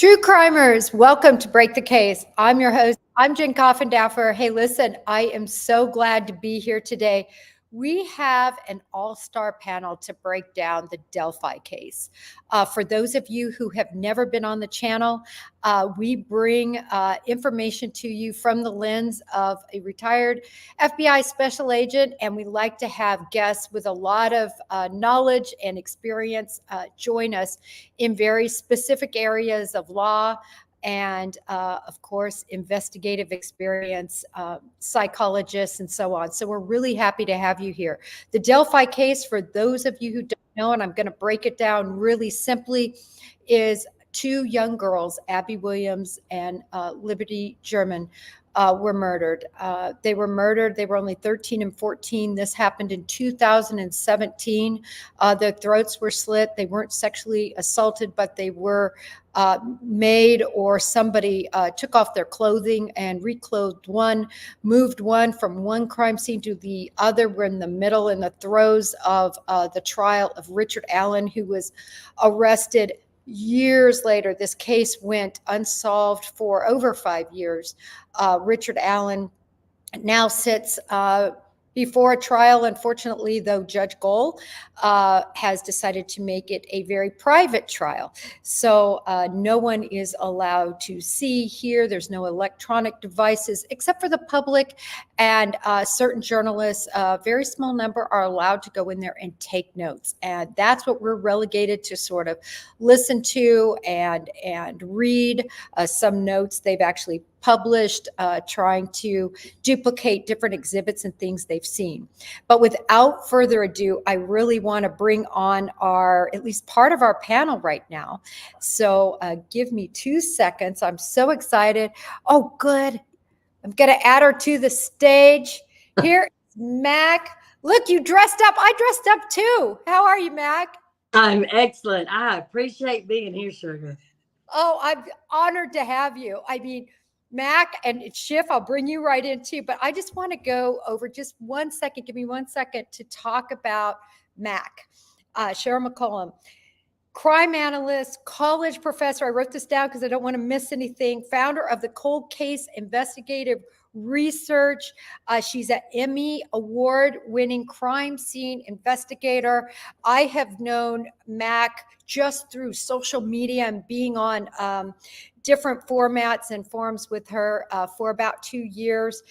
True crimers, welcome to Break the Case. I'm your host. I'm Jen Coffindaffer. Hey, listen, I am so glad to be here today. We have an all-star panel to break down the Delphi case. For those of you who have never been on the channel, we bring information to you from the lens of a retired FBI special agent, and we like to have guests with a lot of knowledge and experience join us in very specific areas of law, and of course, investigative experience, psychologists, and so on. So we're really happy to have you here. The Delphi case, for those of you who don't know, and I'm going to break it down really simply, is two young girls, Abby Williams and Liberty German, were murdered. They were murdered. They were only 13 and 14. This happened in 2017. Their throats were slit. They weren't sexually assaulted, but they were made, or somebody took off their clothing and reclothed one, moved one from one crime scene to the other. We're in the middle, in the throes of the trial of Richard Allen, who was arrested years later. This case went unsolved for over 5 years. Richard Allen now sits before a trial. Unfortunately, though, Judge Gohl has decided to make it a very private trial. So no one is allowed to see, hear. There's no electronic devices except for the public, and certain journalists, a very small number, are allowed to go in there and take notes. And that's what we're relegated to sort of listen to and read some notes they've actually published, trying to duplicate different exhibits and things they've seen. But without further ado, I really want to bring on at least part of our panel right now. So give me 2 seconds. I'm so excited. Oh, good. I'm going to add her to the stage. Here is Mac. Look, you dressed up. I dressed up too. How are you, Mac? I'm excellent. I appreciate being here, Sugar. Oh, I'm honored to have you. I mean, Mac and Schiff, I'll bring you right in too, but I just want to go over just 1 second. Give me 1 second to talk about Mac. Cheryl McCollum, crime analyst, college professor. I wrote this down because I don't want to miss anything. Founder of the Cold Case Investigative Research. She's an Emmy award-winning crime scene investigator. I have known Mac just through social media and being on different formats and forums with her for about 2 years.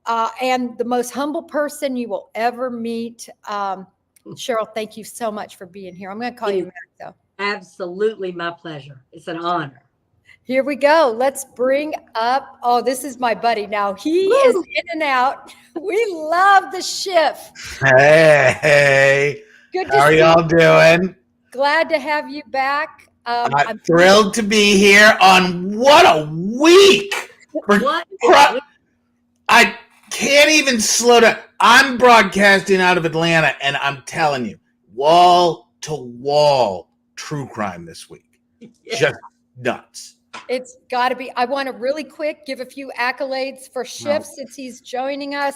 And the most humble person you will ever meet. Cheryl, thank you so much for being here. I'm going to call you Mac, though. Absolutely my pleasure. It's an honor. Here we go. Let's bring up, oh, this is my buddy now. He is in and out. We love the Schiff. Hey. Good to How are y'all doing? Glad to have you back. I'm thrilled to be here on what a week. I can't even slow down. I'm broadcasting out of Atlanta, and I'm telling you, wall to wall true crime this week. Yeah. Just nuts. It's got to be. I want to really quick give a few accolades for Schiff since he's joining us.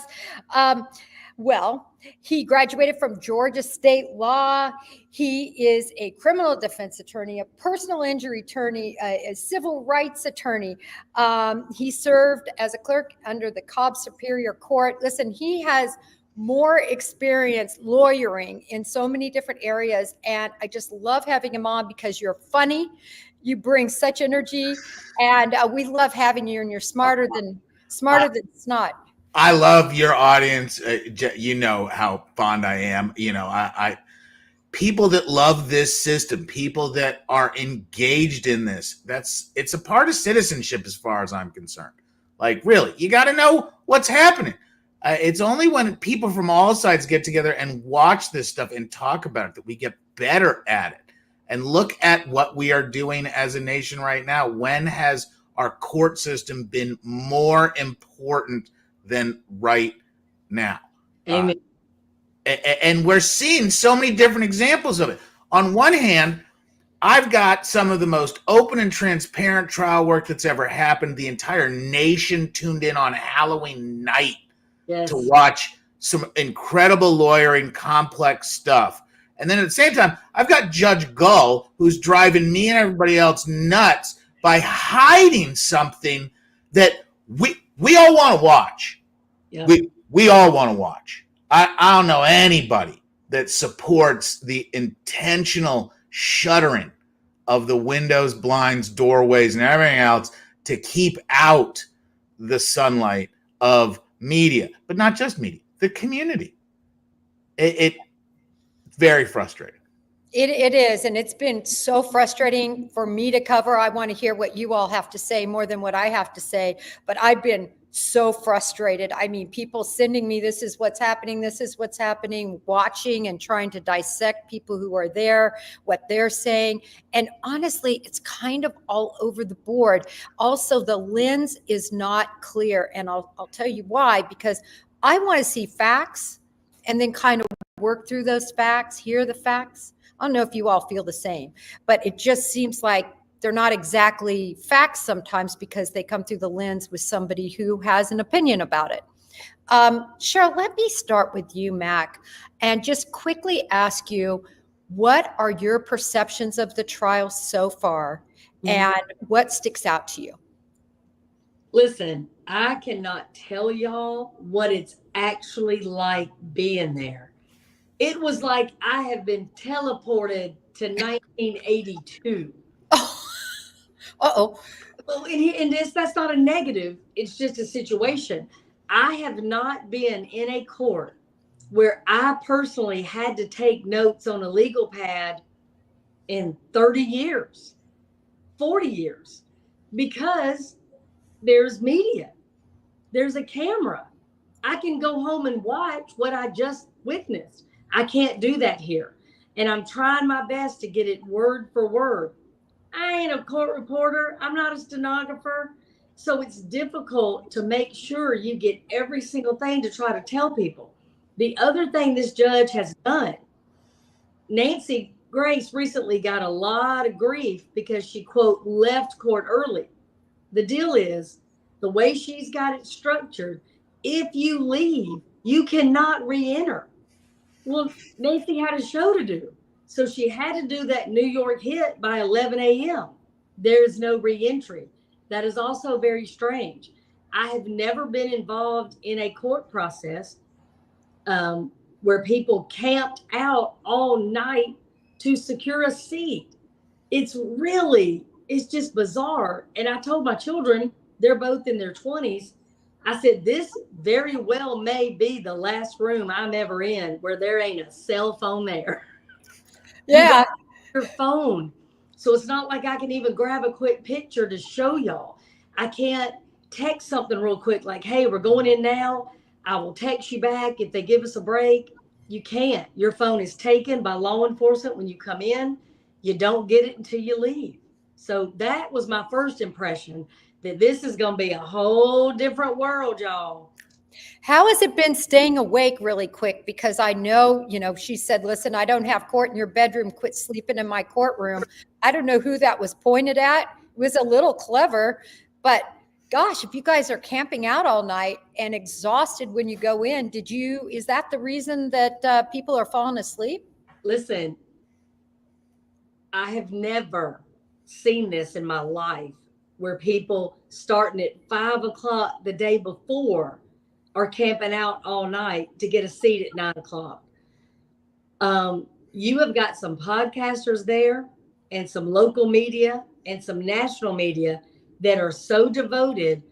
Well, he graduated from Georgia State Law. He is a criminal defense attorney, a personal injury attorney, a civil rights attorney. He served as a clerk under the Cobb Superior Court. Listen, he has more experience lawyering in so many different areas, and I just love having him on because you're funny. You bring such energy, and we love having you, and you're smarter than snot. I love your audience. You know how fond I am. You know, I people that love this system, people that are engaged in this. It's a part of citizenship as far as I'm concerned. Like, really, you got to know what's happening. It's only when people from all sides get together and watch this stuff and talk about it that we get better at it. And look at what we are doing as a nation right now. When has our court system been more important than right now? Amen. And we're seeing so many different examples of it. On one hand, I've got some of the most open and transparent trial work that's ever happened. The entire nation tuned in on Halloween night to watch some incredible lawyering, complex stuff. And then at the same time, I've got Judge Gull, who's driving me and everybody else nuts by hiding something that we all want to watch. Yeah. We all want to watch. I don't know anybody that supports the intentional shuttering of the windows, blinds, doorways, and everything else to keep out the sunlight of media, but not just media, the community. It's very frustrating. It is, and it's been so frustrating for me to cover. I want to hear what you all have to say more than what I have to say, but I've been so frustrated. I mean, people sending me, this is what's happening, watching and trying to dissect people who are there, what they're saying. And honestly, it's kind of all over the board. Also, the lens is not clear, and I'll tell you why, because I want to see facts and then kind of work through those facts, hear the facts. I don't know if you all feel the same, but it just seems like they're not exactly facts sometimes because they come through the lens with somebody who has an opinion about it. Cheryl, let me start with you, Mac, and just quickly ask you, what are your perceptions of the trial so far, and what sticks out to you? Listen, I cannot tell y'all what it's actually like being there. It was like I have been teleported to 1982. Uh-oh. Well, and that's not a negative. It's just a situation. I have not been in a court where I personally had to take notes on a legal pad in 30 years, 40 years, because there's media, there's a camera. I can go home and watch what I just witnessed. I can't do that here. And I'm trying my best to get it word for word. I ain't a court reporter. I'm not a stenographer. So it's difficult to make sure you get every single thing to try to tell people. The other thing this judge has done, Nancy Grace recently got a lot of grief because she, quote, left court early. The deal is, the way she's got it structured, if you leave, you cannot re-enter. Well, Nancy had a show to do. So she had to do that New York hit by 11 a.m. There's no re-entry. That is also very strange. I have never been involved in a court process where people camped out all night to secure a seat. It's just bizarre. And I told my children, they're both in their 20s, I said, this very well may be the last room I'm ever in where there ain't a cell phone there. Yeah. Your phone. So it's not like I can even grab a quick picture to show y'all. I can't text something real quick like, hey, we're going in now. I will text you back if they give us a break. You can't. Your phone is taken by law enforcement when you come in. You don't get it until you leave. So that was my first impression, that this is going to be a whole different world, y'all. How has it been staying awake really quick? Because I know, she said, listen, I don't have court in your bedroom. Quit sleeping in my courtroom. I don't know who that was pointed at. It was a little clever, but gosh, if you guys are camping out all night and exhausted when you go in, is that the reason that people are falling asleep? Listen, I have never seen this in my life where people starting at 5 o'clock the day before are camping out all night to get a seat at 9 o'clock. You have got some podcasters there and some local media and some national media that are so devoted,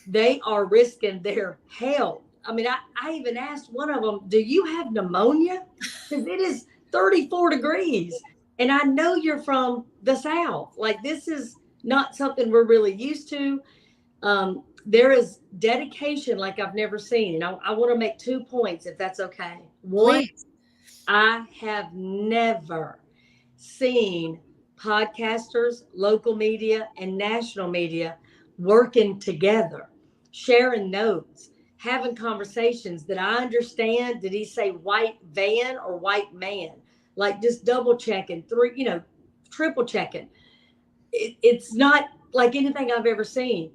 they are risking their health. I mean, I even asked one of them, do you have pneumonia? Because it is 34 degrees. And I know you're from the South. Like, this is not something we're really used to. There is dedication like I've never seen. And I want to make 2 points, if that's okay. One, Please. I have never seen podcasters, local media, and national media working together, sharing notes, having conversations that I understand. Did he say white van or white man? Like, just double checking, triple checking. It's not like anything I've ever seen.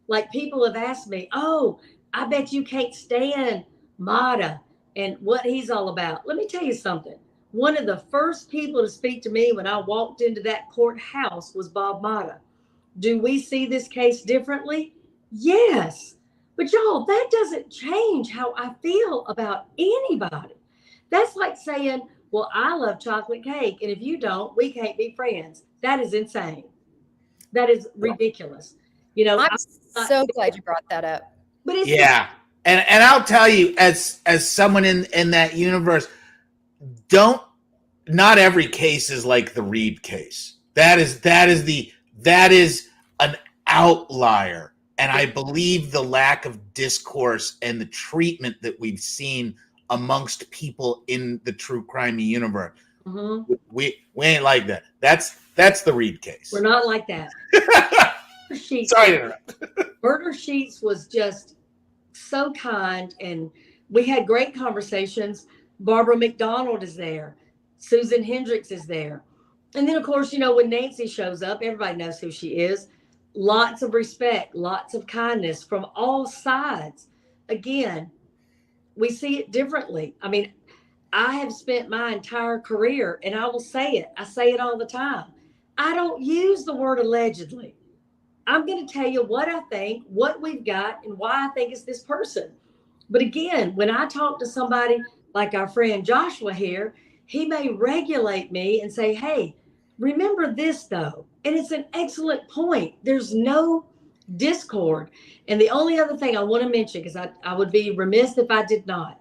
Like, people have asked me, oh, I bet you can't stand Mata and what he's all about. Let me tell you something. One of the first people to speak to me when I walked into that courthouse was Bob Mata. Do we see this case differently? Yes. But y'all, that doesn't change how I feel about anybody. That's like saying, well, I love chocolate cake, and if you don't, we can't be friends. That is insane. That is ridiculous. You know, I'm so glad you brought that up. but it's Yeah. And I'll tell you, as someone in that universe, not every case is like the Reed case. That is an outlier. And I believe the lack of discourse and the treatment that we've seen amongst people in the true crime universe. Mhm. We ain't like that. That's the Reed case. We're not like that. Sorry to interrupt. Murder Sheets was just so kind, and we had great conversations. Barbara McDonald is there. Susan Hendricks is there. And then, of course, you know, when Nancy shows up, everybody knows who she is. Lots of respect, lots of kindness from all sides. Again, we see it differently. I mean, I have spent my entire career, and I will say it. I say it all the time. I don't use the word allegedly. I'm going to tell you what I think, what we've got, and why I think it's this person. But again, when I talk to somebody like our friend Joshua here, he may regulate me and say, hey, remember this though. And it's an excellent point. There's no discord. And the only other thing I want to mention, because I would be remiss if I did not.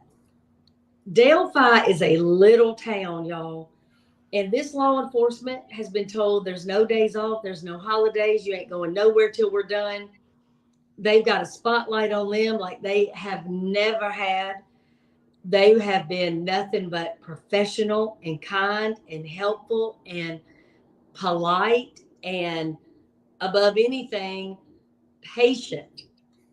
Delphi is a little town, y'all. And this law enforcement has been told there's no days off, there's no holidays, you ain't going nowhere till we're done. They've got a spotlight on them like they have never had. They have been nothing but professional and kind and helpful and polite and above anything, patient.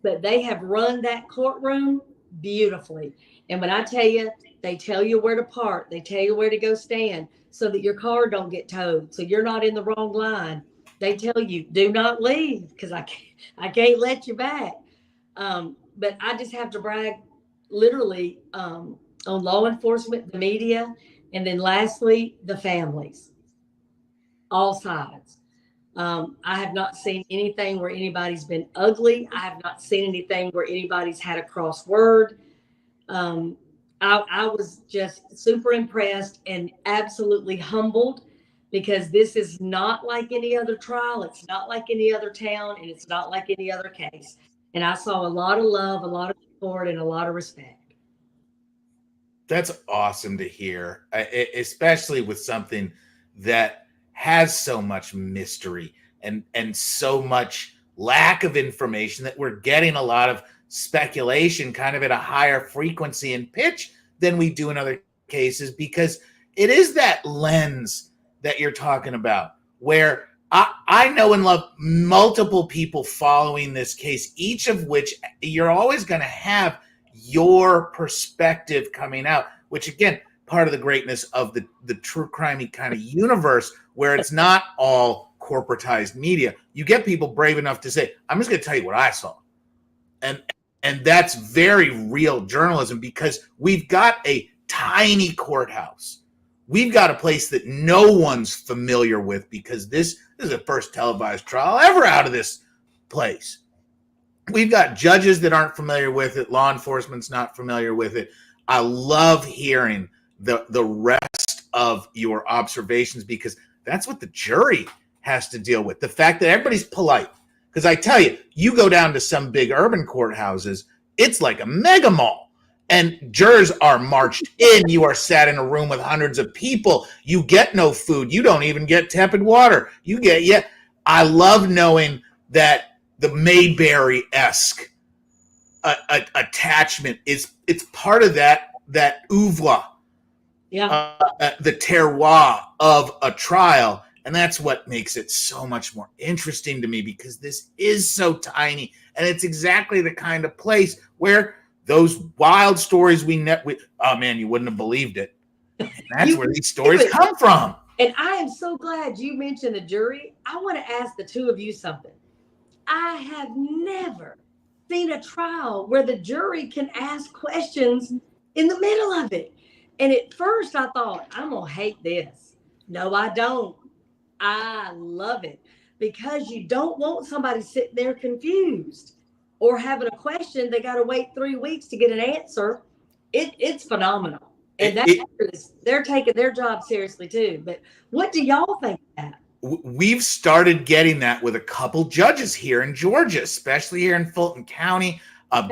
But they have run that courtroom beautifully. And when I tell you, they tell you where to park, they tell you where to go stand so that your car don't get towed, so you're not in the wrong line. They tell you, do not leave, because I can't let you back. But I just have to brag literally on law enforcement, the media, and then lastly, the families, all sides. I have not seen anything where anybody's been ugly. I have not seen anything where anybody's had a cross word. I was just super impressed and absolutely humbled, because this is not like any other trial. It's not like any other town, and it's not like any other case. And I saw a lot of love, a lot of support, and a lot of respect. That's awesome to hear, especially with something that has so much mystery and so much lack of information, that we're getting a lot of speculation kind of at a higher frequency and pitch than we do in other cases, because it is that lens that you're talking about, where I know and love multiple people following this case, each of which you're always going to have your perspective coming out, which again, part of the greatness of the true crimey kind of universe, where it's not all corporatized media. You get people brave enough to say, I'm just going to tell you what I saw. And that's very real journalism, because we've got a tiny courthouse. We've got a place that no one's familiar with, because this is the first televised trial ever out of this place. We've got judges that aren't familiar with it. Law enforcement's not familiar with it. I love hearing the rest of your observations, because that's what the jury has to deal with. The fact that everybody's polite. Because I tell you, you go down to some big urban courthouses, it's like a mega mall. And jurors are marched in. You are sat in a room with hundreds of people. You get no food. You don't even get tepid water. I love knowing that the Mayberry-esque attachment it's part of that oeuvre, the terroir of a trial. And that's what makes it so much more interesting to me, because this is so tiny, and it's exactly the kind of place where those wild stories oh man, you wouldn't have believed it. And that's where these stories come from. And I am so glad you mentioned the jury. I want to ask the two of you something. I have never seen a trial where the jury can ask questions in the middle of it. And at first I thought, I'm going to hate this. No, I don't. I love it. because you don't want somebody sitting there confused or having a question. They got to wait 3 weeks to get an answer. It's phenomenal. And they're taking their job seriously too. But what do y'all think of that? We've started getting that with a couple judges here in Georgia, especially here in Fulton County.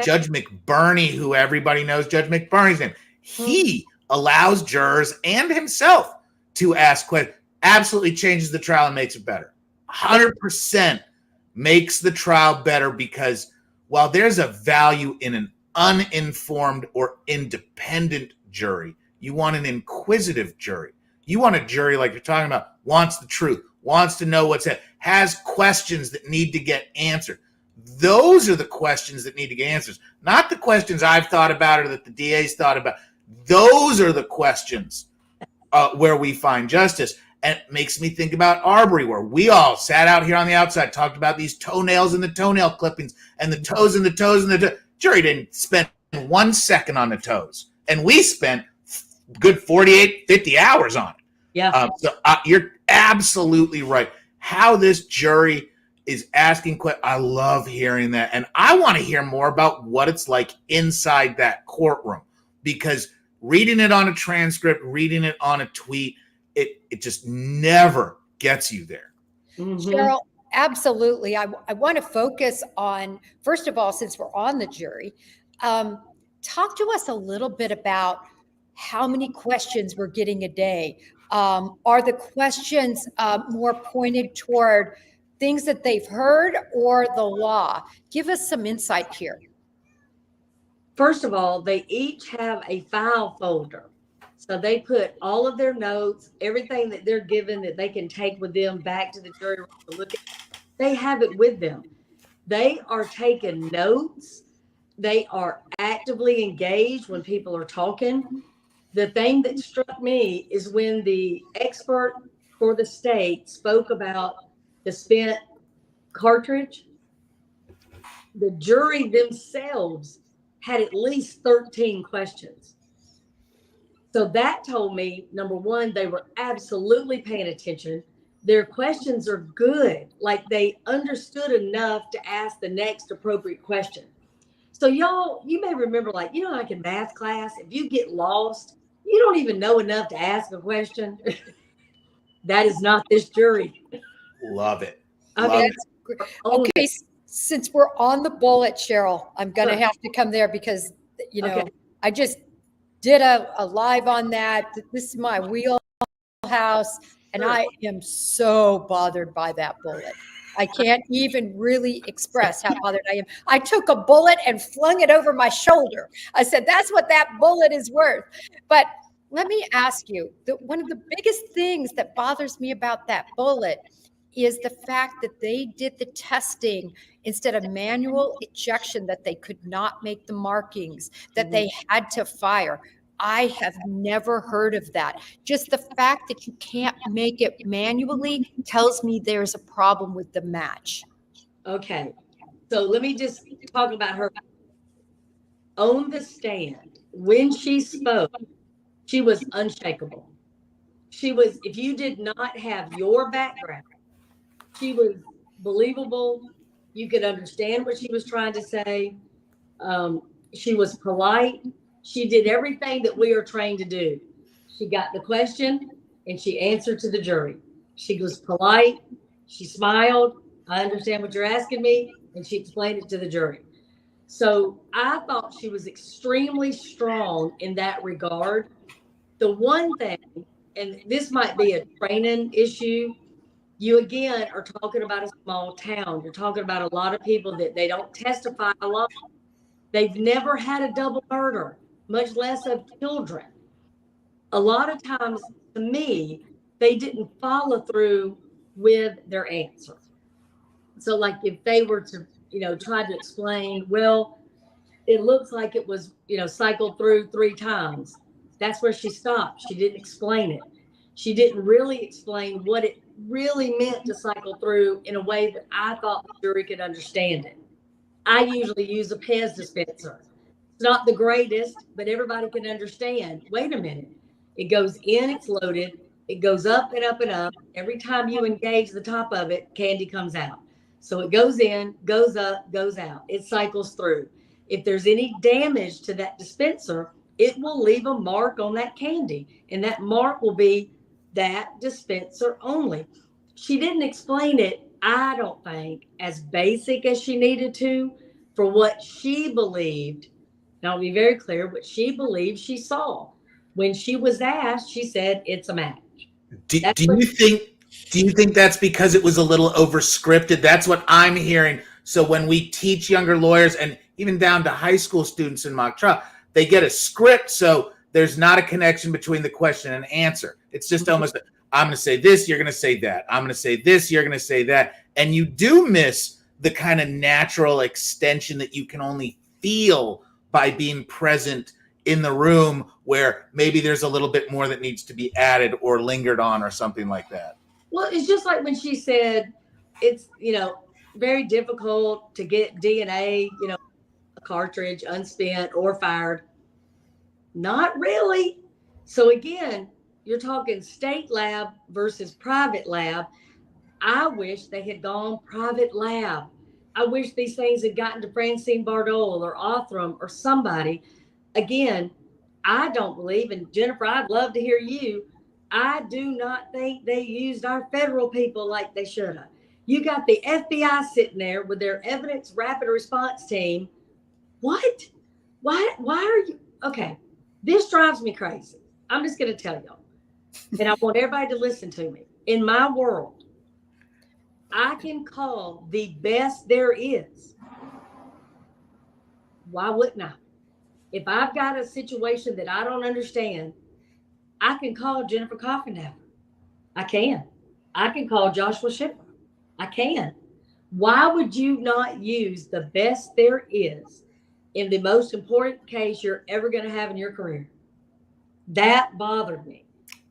Judge McBurney, who everybody knows, Judge McBurney's name, he allows jurors and himself to ask questions. Absolutely changes the trial and makes it better. 100% makes the trial better, because while there's a value in an uninformed or independent jury, you want an inquisitive jury. You want a jury, like you're talking about, wants the truth, wants to know what's it, has questions that need to get answered. Those are the questions that need to get answers, not the questions I've thought about or that the DA's thought about. Those are the questions where we find justice. And it makes me think about Arbery, where we all sat out here on the outside, talked about these toenails and the toenail clippings and the toes and the toes and the toes. Jury didn't spend 1 second on the toes. And we spent good 48, 50 hours on it. Yeah. So you're absolutely right. How this jury is asking questions, I love hearing that. And I want to hear more about what it's like inside that courtroom, because reading it on a transcript, reading it on a tweet, it just never gets you there. Cheryl, absolutely. I want to focus on, first of all, since we're on the jury, talk to us a little bit about how many questions we're getting a day. Are the questions more pointed toward things that they've heard or the law? Give us some insight here. First of all, they each have a file folder. So they put all of their notes, everything that they're given that they can take with them back to the jury room to look at. They have it with them. They are taking notes. They are actively engaged when people are talking. The thing that struck me is when the expert for the state spoke about the spent cartridge, the jury themselves had at least 13 questions. So that told me, number one, they were absolutely paying attention. Their questions are good. Like, they understood enough to ask the next appropriate question. So y'all, you may remember, like, like in math class, if you get lost, you don't even know enough to ask a question. That is not this jury. Love it. Okay, since we're on the bullet, Cheryl, I'm going to have to come there because, I just did a live on that. This is my wheelhouse, and I am so bothered by that bullet. I can't even really express how bothered I am. I took a bullet and flung it over my shoulder. I said, that's what that bullet is worth. But let me ask you, one of the biggest things that bothers me about that bullet is the fact that they did the testing instead of manual ejection, that they could not make the markings, that they had to fire. I have never heard of that. Just the fact that you can't make it manually tells me there's a problem with the match. Okay. So let me just talk about her. On the stand, when she spoke, she was unshakable. She was, if you did not have your background, she was believable. You could understand what she was trying to say. She was polite. She did everything that we are trained to do. She got the question and she answered to the jury. She was polite. She smiled. I understand what you're asking me. And she explained it to the jury. So I thought she was extremely strong in that regard. The one thing, and this might be a training issue, you again are talking about a small town. You're talking about a lot of people that they don't testify a lot. They've never had a double murder, much less of children. A lot of times, to me, they didn't follow through with their answer. So like if they were to, try to explain, well, it looks like it was, cycled through 3 times. That's where she stopped. She didn't explain it. She didn't really explain what it really meant to cycle through in a way that I thought the jury could understand it. I usually use a Pez dispenser. It's not the greatest, but everybody can understand. Wait a minute. It goes in, it's loaded. It goes up and up and up. Every time you engage the top of it, candy comes out. So it goes in, goes up, goes out. It cycles through. If there's any damage to that dispenser, it will leave a mark on that candy, and that mark will be that dispenser only. She didn't explain it, I don't think, as basic as she needed to for what she believed. Now, I'll be very clear what she believed she saw. When she was asked, she said, it's a match. Do you think that's because it was a little over scripted? That's what I'm hearing. So when we teach younger lawyers and even down to high school students in mock trial, they get a script. So there's not a connection between the question and answer. It's just almost, I'm going to say this, you're going to say that. I'm going to say this, you're going to say that. And you do miss the kind of natural extension that you can only feel by being present in the room, where maybe there's a little bit more that needs to be added or lingered on or something like that. Well, it's just like when she said it's, very difficult to get DNA, a cartridge unspent or fired. Not really. So again, you're talking state lab versus private lab. I wish they had gone private lab. I wish these things had gotten to Francine Bardole or Othram or somebody. Again, I don't believe, and Jennifer, I'd love to hear you. I do not think they used our federal people like they should have. You got the FBI sitting there with their evidence rapid response team. What? Why are you? Okay, this drives me crazy. I'm just going to tell y'all, and I want everybody to listen to me. In my world, I can call the best there is. Why wouldn't I? If I've got a situation that I don't understand, I can call Jennifer Coffindaffer. I can. I can call Joshua Shipper. I can. Why would you not use the best there is in the most important case you're ever going to have in your career? That bothered me.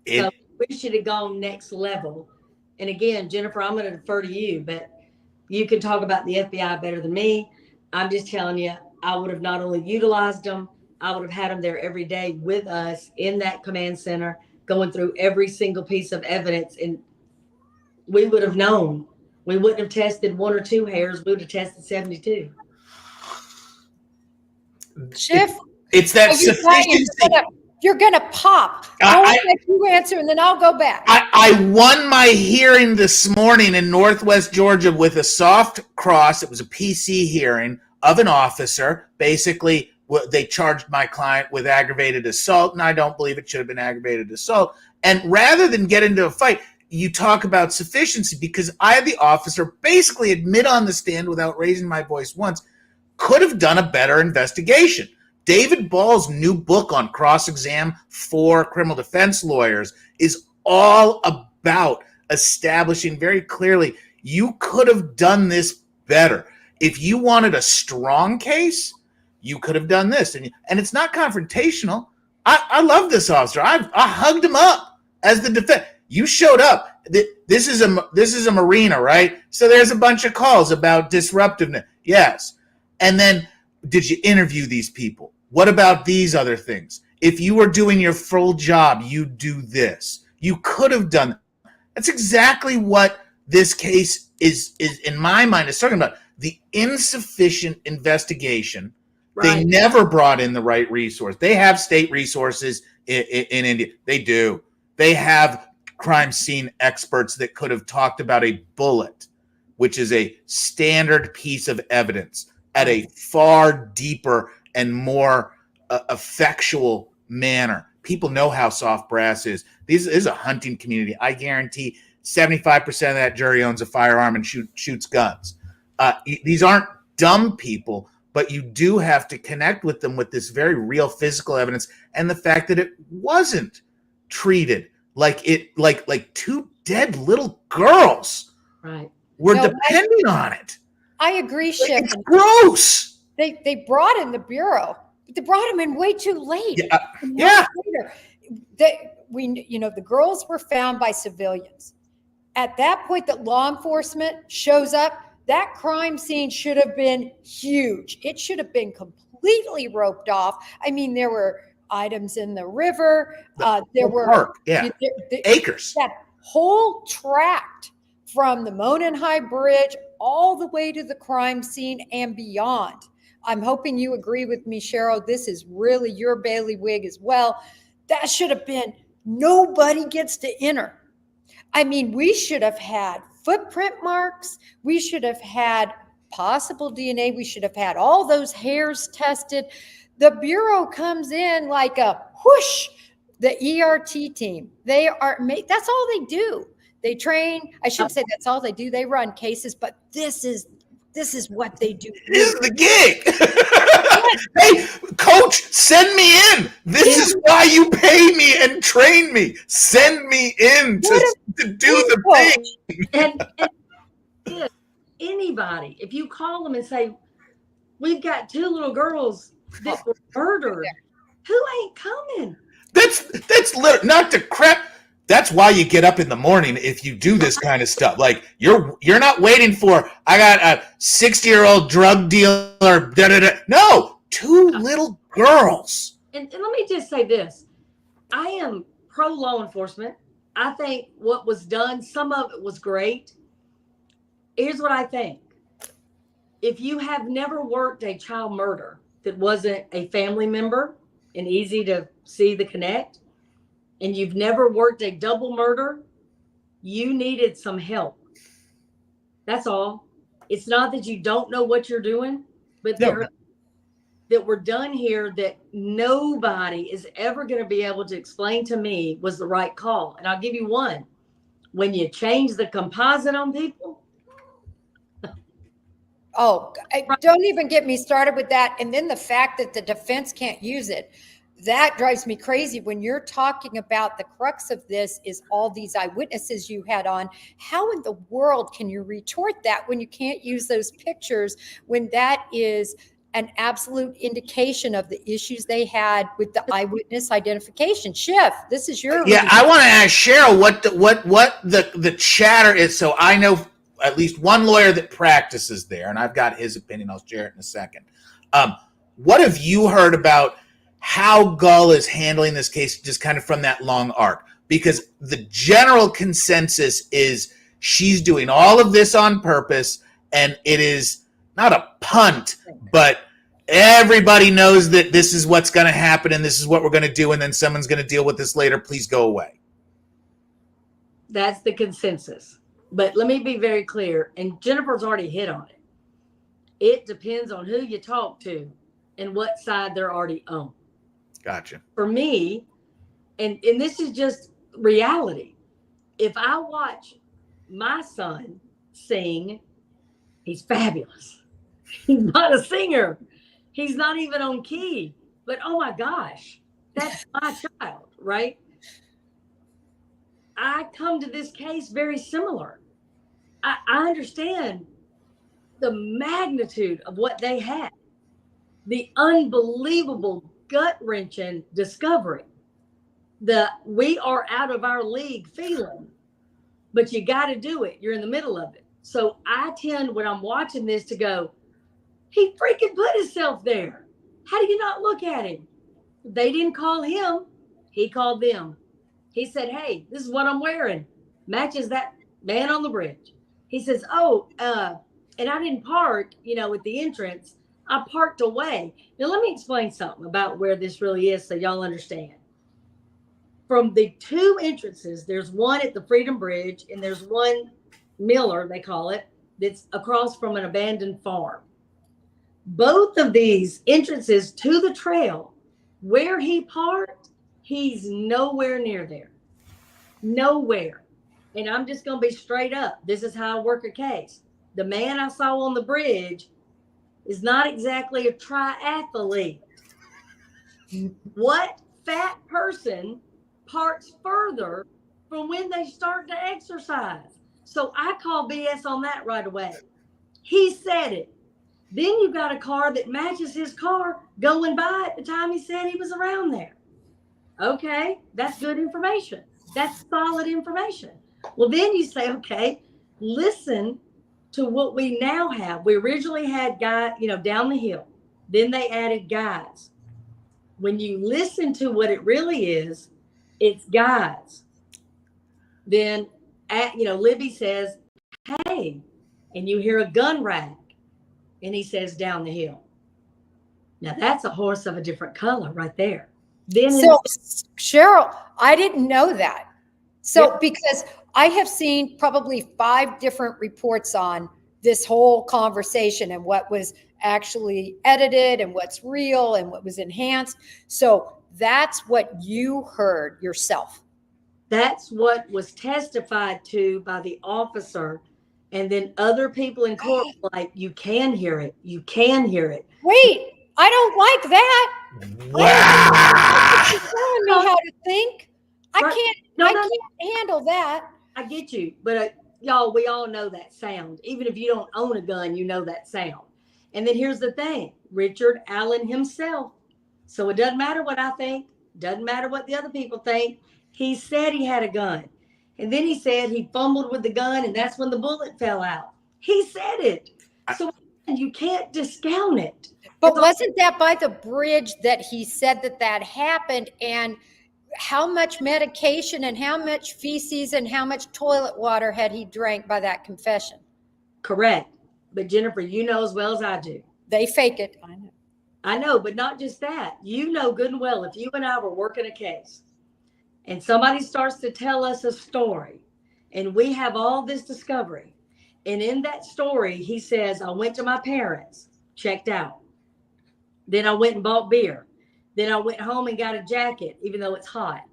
So we should have gone next level. And again, Jennifer, I'm going to defer to you, but you can talk about the FBI better than me. I'm just telling you, I would have not only utilized them, I would have had them there every day with us in that command center, going through every single piece of evidence. And we would have known. We wouldn't have tested 1 or 2 hairs. We would have tested 72. Schiff, it's that sufficiency. You're going to pop. I'll let you answer, and then I'll go back. I won my hearing this morning in Northwest Georgia with a soft cross. It was a PC hearing of an officer. Basically, they charged my client with aggravated assault, and I don't believe it should have been aggravated assault. And rather than get into a fight, you talk about sufficiency, because I had the officer basically admit on the stand without raising my voice once, could have done a better investigation. David Ball's new book on cross-exam for criminal defense lawyers is all about establishing very clearly, you could have done this better. If you wanted a strong case, you could have done this. And it's not confrontational. I love this officer. I hugged him up as the defense. You showed up. This is a marina, right? So there's a bunch of calls about disruptiveness. Yes. And then, did you interview these people? What about these other things? If you were doing your full job, you do this. You could have done. That's exactly what this case is in my mind is talking about. The insufficient investigation. Right. They never brought in the right resource. They have state resources in India. They do. They have crime scene experts that could have talked about a bullet, which is a standard piece of evidence, at a far deeper and more effectual manner. People know how soft brass is. This is a hunting community. I guarantee 75% of that jury owns a firearm and shoots guns. These aren't dumb people, but you do have to connect with them with this very real physical evidence and the fact that it wasn't treated like 2 dead little girls. Right. We're depending on it. I agree, Schiff. It's gross. They brought in the bureau, but they brought him in way too late. Yeah. The girls were found by civilians. At that point that law enforcement shows up, that crime scene should have been huge. It should have been completely roped off. I mean, there were items in the river. There The were park, yeah. Acres. that whole tract from the Monon High Bridge all the way to the crime scene and beyond. I'm hoping you agree with me, Cheryl. This is really your bailiwick as well. That should have been nobody gets to enter. I mean, we should have had footprint marks. We should have had possible DNA. We should have had all those hairs tested. The Bureau comes in like a whoosh. The ERT team, that's all they do. They train. I shouldn't say that's all they do. They run cases, but this is what they do. This is the gig. Hey, coach, send me in. This is why you pay me and train me. Send me in to do the thing. And anybody, if you call them and say, we've got 2 little girls that were murdered, who ain't coming? That's not to crap. That's why you get up in the morning if you do this kind of stuff. Like you're not waiting for, I got a 60-year-old drug dealer. Da, da, da. No, 2 little girls. And let me just say this. I am pro law enforcement. I think what was done, some of it was great. Here's what I think. If you have never worked a child murder that wasn't a family member and easy to see the connect, and you've never worked a double murder, you needed some help. That's all. It's not that you don't know what you're doing, but that were done here that nobody is ever going to be able to explain to me was the right call. And I'll give you one. When you change the composite on people. Oh, don't even get me started with that. And then the fact that the defense can't use it. That drives me crazy when you're talking about the crux of this is all these eyewitnesses you had on. How in the world can you retort that when you can't use those pictures, when that is an absolute indication of the issues they had with the eyewitness identification? Schiff, this is your Yeah, I want to ask Cheryl what the chatter is, so I know at least one lawyer that practices there, and I've got his opinion. I'll share it in a second. What have you heard about how Gull is handling this case just kind of from that long arc? Because the general consensus is she's doing all of this on purpose, and it is not a punt, but everybody knows that this is what's going to happen and this is what we're going to do, and then someone's going to deal with this later. Please go away. That's the consensus. But let me be very clear, and Jennifer's already hit on it. It depends on who you talk to and what side they're already on. Gotcha. For me, and this is just reality, if I watch my son sing, he's fabulous. He's not a singer. He's not even on key. But oh my gosh, that's my child, right? I come to this case very similar. I understand the magnitude of what they had, the unbelievable gut-wrenching discovery, the we are out of our league feeling, but you got to do it. You're in the middle of it. So I tend, when I'm watching this, to go, he freaking put himself there. How do you not look at him? They didn't call him. He called them. He said, hey, this is what I'm wearing. Matches that man on the bridge. He says, and I didn't park, at the entrance. I parked away. Now, let me explain something about where this really is so y'all understand. From the 2 entrances, there's one at the Freedom Bridge, and there's one Miller, they call it, that's across from an abandoned farm. Both of these entrances to the trail, where he parked, he's nowhere near there. Nowhere. And I'm just going to be straight up. This is how I work a case. The man I saw on the bridge is not exactly a triathlete. What fat person parks further from when they start to exercise? So I call BS on that right away. He said it. Then you got a car that matches his car going by at the time he said he was around there. Okay, that's good information. That's solid information. Well, then you say, okay, listen to what we now have. We originally had guys, down the hill. Then they added guys. When you listen to what it really is, it's guys. Then, Libby says, hey, and you hear a gun rack, and he says, down the hill. Now, that's a horse of a different color right there. Then So, Cheryl, I didn't know that. So, Yep. because I have seen probably 5 different reports on this whole conversation and what was actually edited and what's real and what was enhanced. So that's what you heard yourself. That's what was testified to by the officer. And then other people in court were like, you can hear it. You can hear it. Wait, I don't like that. Wow. You're telling me how to think. I Right. can't. No, I no, can't handle that. I get you, but y'all, we all know that sound. Even if you don't own a gun, you know that sound. And then here's the thing, Richard Allen himself. So it doesn't matter what I think, doesn't matter what the other people think. He said he had a gun. And then he said he fumbled with the gun and that's when the bullet fell out. He said it. So you can't discount it. But wasn't that by the bridge that he said that happened? And how much medication and how much feces and how much toilet water had he drank by that confession? Correct. But Jennifer, you know as well as I do. They fake it. I know. I know, but not just that. You know good and well, if you and I were working a case and somebody starts to tell us a story and we have all this discovery, and in that story, he says, I went to my parents, checked out. Then I went and bought beer. Then I went home and got a jacket, even though it's hot.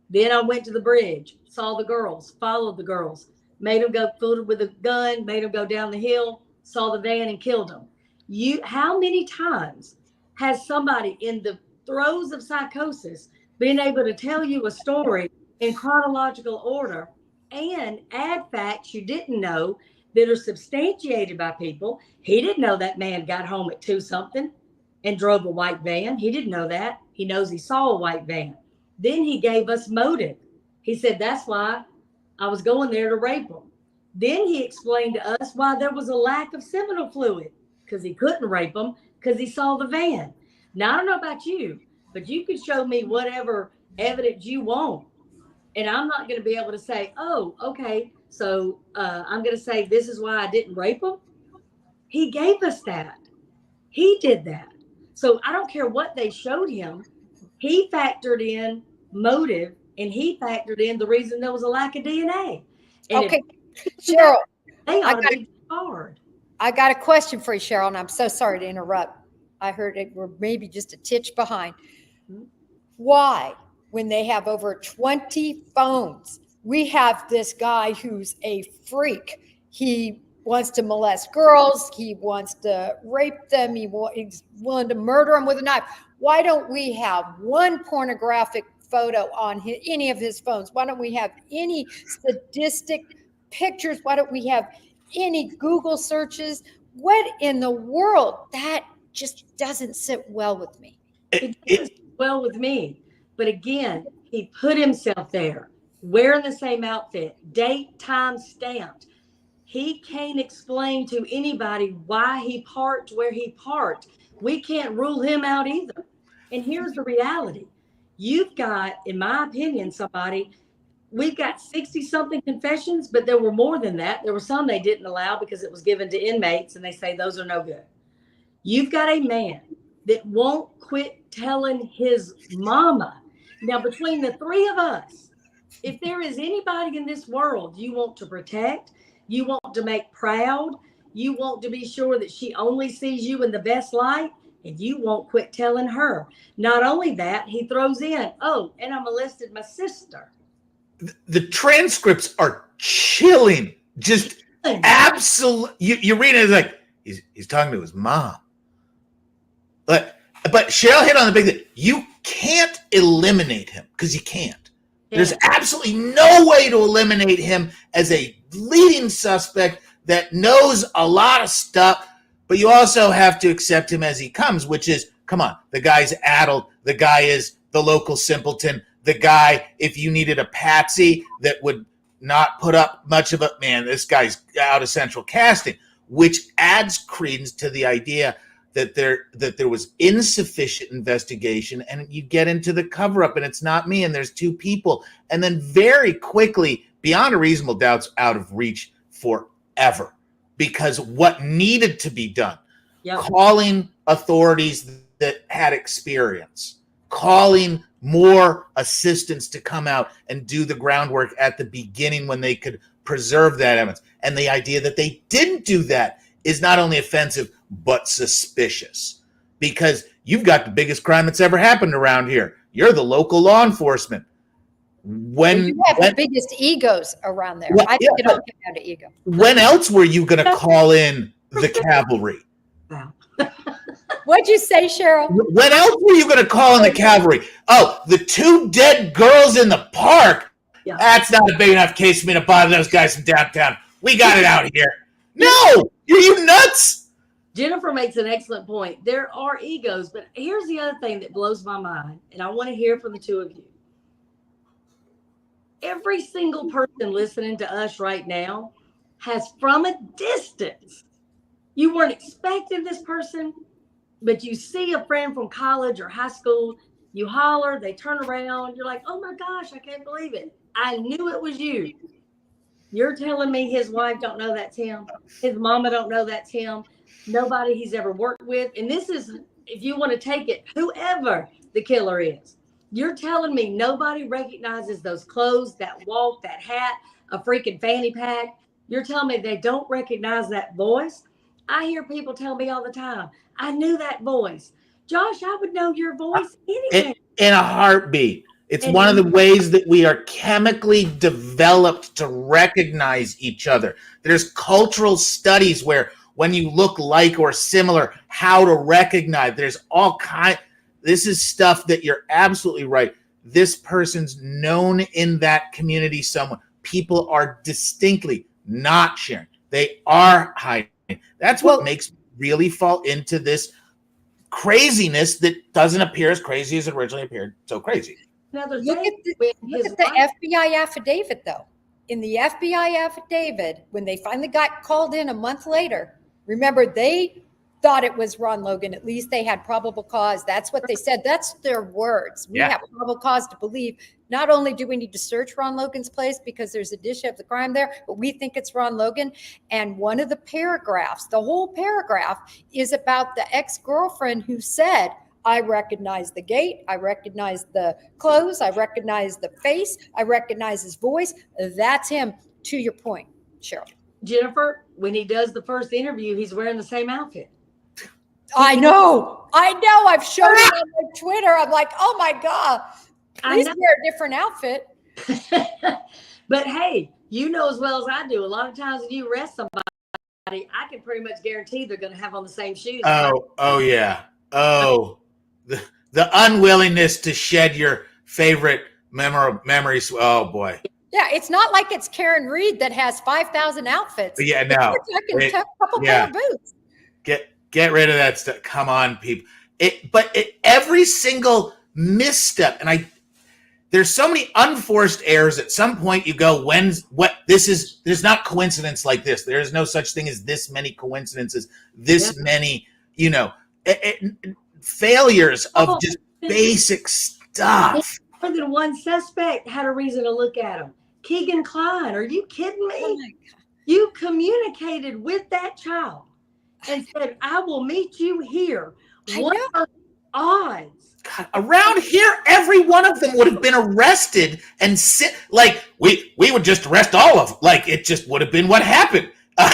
Then I went to the bridge, saw the girls, followed the girls, made them go fooled with a gun, made them go down the hill, saw the van and killed them. How many times has somebody in the throes of psychosis been able to tell you a story in chronological order and add facts you didn't know that are substantiated by people? He didn't know that man got home at 2 something and drove a white van. He didn't know that. He knows he saw a white van. Then he gave us motive. He said, that's why I was going there to rape him. Then he explained to us why there was a lack of seminal fluid, because he couldn't rape him because he saw the van. Now, I don't know about you, but you can show me whatever evidence you want. And I'm not going to be able to say, oh, okay, so I'm going to say this is why I didn't rape him. He gave us that. He did that. So I don't care what they showed him. He factored in motive and he factored in the reason there was a lack of DNA. And Okay, Cheryl, they ought to be hard. I got a question for you, Cheryl, and I'm so sorry to interrupt. I heard it were maybe just a titch behind. Why, when they have over 20 phones, we have this guy who's a freak. He wants to molest girls. He wants to rape them. He's willing to murder them with a knife. Why don't we have one pornographic photo on any of his phones? Why don't we have any sadistic pictures? Why don't we have any Google searches? What in the world? That just doesn't sit well with me. It does well with me. But again, he put himself there, wearing the same outfit, date, time stamped. He can't explain to anybody why he parked where he parked. We can't rule him out either. And here's the reality. You've got, in my opinion, we've got 60-something confessions, but there were more than that. There were some they didn't allow because it was given to inmates, and they say those are no good. You've got a man that won't quit telling his mama. Now, between the 3 of us, if there is anybody in this world you want to protect, you want to make proud, you want to be sure that she only sees you in the best light, and you won't quit telling her. Not only that, he throws in, oh, and I molested my sister. The transcripts are chilling. Just absolute. You read it, it's like he's talking to his mom. But Cheryl hit on the big thing. You can't eliminate him because you can't. Yeah. There's absolutely no way to eliminate him as a leading suspect that knows a lot of stuff, but you also have to accept him as he comes, which is, come on, the guy's addled. The guy is the local simpleton. The guy, if you needed a patsy that would not put up much of a, man, this guy's out of central casting, which adds credence to the idea that there was insufficient investigation, and you get into the cover-up, and it's not me, and there's two people, and then very quickly, beyond a reasonable doubt's out of reach forever, because what needed to be done, calling authorities that had experience, calling more assistants to come out and do the groundwork at the beginning when they could preserve that evidence. And the idea that they didn't do that is not only offensive, but suspicious, because you've got the biggest crime that's ever happened around here. You're the local law enforcement. When you have the biggest egos around there. Well, I think it all came down to ego. When else were you going to call in the cavalry? Wow. What'd you say, Cheryl? When else were you going to call in the cavalry? Oh, the two dead girls in the park. Yeah. That's not a big enough case for me to bother those guys from downtown. We got it out here. No, are you nuts? Jennifer makes an excellent point. There are egos, but here's the other thing that blows my mind, and I want to hear from the two of you. Every single person listening to us right now has, from a distance, you weren't expecting this person, but you see a friend from college or high school, you holler, they turn around, you're like, oh my gosh, I can't believe it. I knew it was you. You're telling me his wife don't know that's him, his mama don't know that's him, nobody he's ever worked with. And this is, if you want to take it, whoever the killer is. You're telling me nobody recognizes those clothes, that walk, that hat, a freaking fanny pack. You're telling me they don't recognize that voice? I hear people tell me all the time, I knew that voice. Josh, I would know your voice anyway. In a heartbeat. It's one of the ways that we are chemically developed to recognize each other. There's cultural studies where when you look like or similar, how to recognize. There's all kind. This is stuff that you're absolutely right. This person's known in that community somewhere. People are distinctly not sharing. They are hiding. That's what makes me really fall into this craziness that doesn't appear as crazy as it originally appeared. So crazy. Look at the FBI affidavit, though. In the FBI affidavit, when they finally got called in a month later, remember, they thought it was Ron Logan. At least they had probable cause. That's what they said. That's their words. We have probable cause to believe not only do we need to search Ron Logan's place because there's a dish of the crime there, but we think it's Ron Logan. And one of the paragraphs, the whole paragraph, is about the ex-girlfriend who said, I recognize the gait, I recognize the clothes, I recognize the face, I recognize his voice. That's him, to your point, Cheryl. Jennifer, when he does the first interview, he's wearing the same outfit. I know. I've shown it on my Twitter. I'm like, oh my God, please wear a different outfit. But hey, you know as well as I do, a lot of times when you arrest somebody, I can pretty much guarantee they're going to have on the same shoes. Oh yeah. Oh, the unwillingness to shed your favorite memories. Oh boy. Yeah, it's not like it's Karen Reed that has 5,000 outfits. Yeah, no. A couple pair of boots. Get rid of that stuff. Come on, people. Every single misstep, and there's so many unforced errors. At some point, you go, there's not coincidence like this. There is no such thing as this many coincidences, many, failures of just basic stuff. More than one suspect had a reason to look at him. Keegan Klein, are you kidding me? Oh my God. You communicated with that child and said, I will meet you here. What are the odds? God, around here, every one of them would have been arrested and we would just arrest all of them. Like it just would have been what happened. But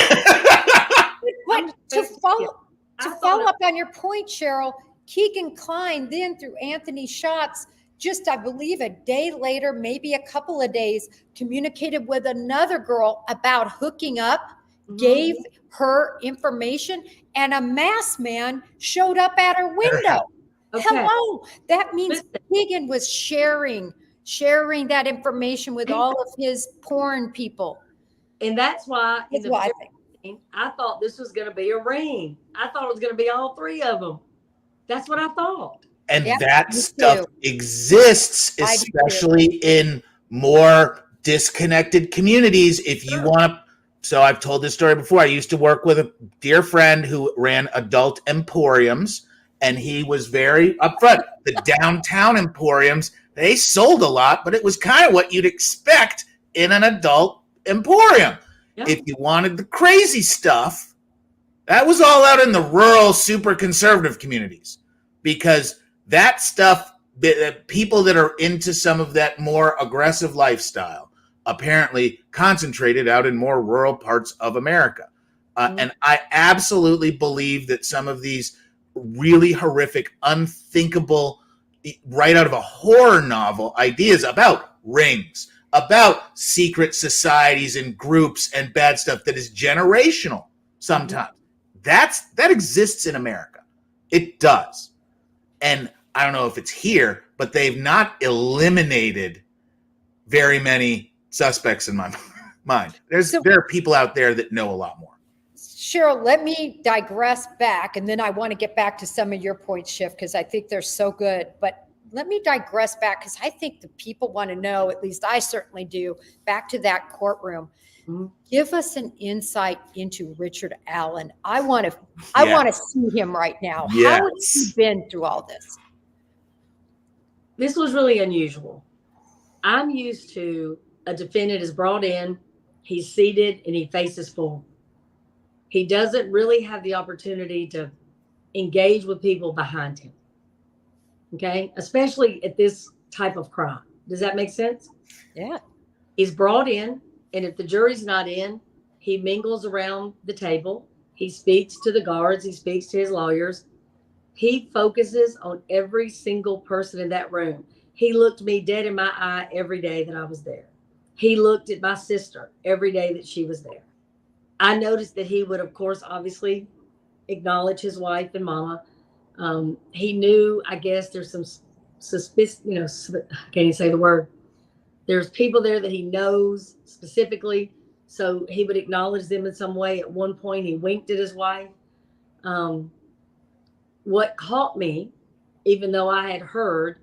to follow up on your point, Cheryl, Keegan Klein then through Anthony Schatz, just I believe a day later, maybe a couple of days, communicated with another girl about hooking up, gave her information, and a masked man showed up at her window. Okay. Hello. That means Keegan was sharing that information with all of his porn people. And that's why I thought this was going to be a ring. I thought it was going to be all three of them. That's what I thought. And that stuff exists, especially in more disconnected communities. If you want to So I've told this story before. I used to work with a dear friend who ran adult emporiums, and he was very upfront. The downtown emporiums, they sold a lot, but it was kind of what you'd expect in an adult emporium. Yeah. If you wanted the crazy stuff, that was all out in the rural, super conservative communities, because that stuff, people that are into some of that more aggressive lifestyle, apparently concentrated out in more rural parts of America. And I absolutely believe that some of these really horrific, unthinkable, right out of a horror novel ideas about rings, about secret societies and groups and bad stuff that is generational sometimes. That exists in America. It does. And I don't know if it's here, but they've not eliminated very many suspects in my mind. There are people out there that know a lot more. Cheryl, let me digress back, and then I want to get back to some of your points, Schiff, because I think they're so good. But let me digress back, because I think the people want to know, at least I certainly do, back to that courtroom. Give us an insight into Richard Allen. I want to see him right now. Yes. How has he been through all this? This was really unusual. I'm used to a defendant is brought in, he's seated, and he faces forward. He doesn't really have the opportunity to engage with people behind him. Okay? Especially at this type of crime. Does that make sense? Yeah. He's brought in, and if the jury's not in, he mingles around the table. He speaks to the guards. He speaks to his lawyers. He focuses on every single person in that room. He looked me dead in my eye every day that I was there. He looked at my sister every day that she was there. I noticed that he would, of course, obviously acknowledge his wife and mama. He knew, I guess, there's some suspicious, I can't even say the word. There's people there that he knows specifically. So he would acknowledge them in some way. At one point, he winked at his wife. What caught me, even though I had heard,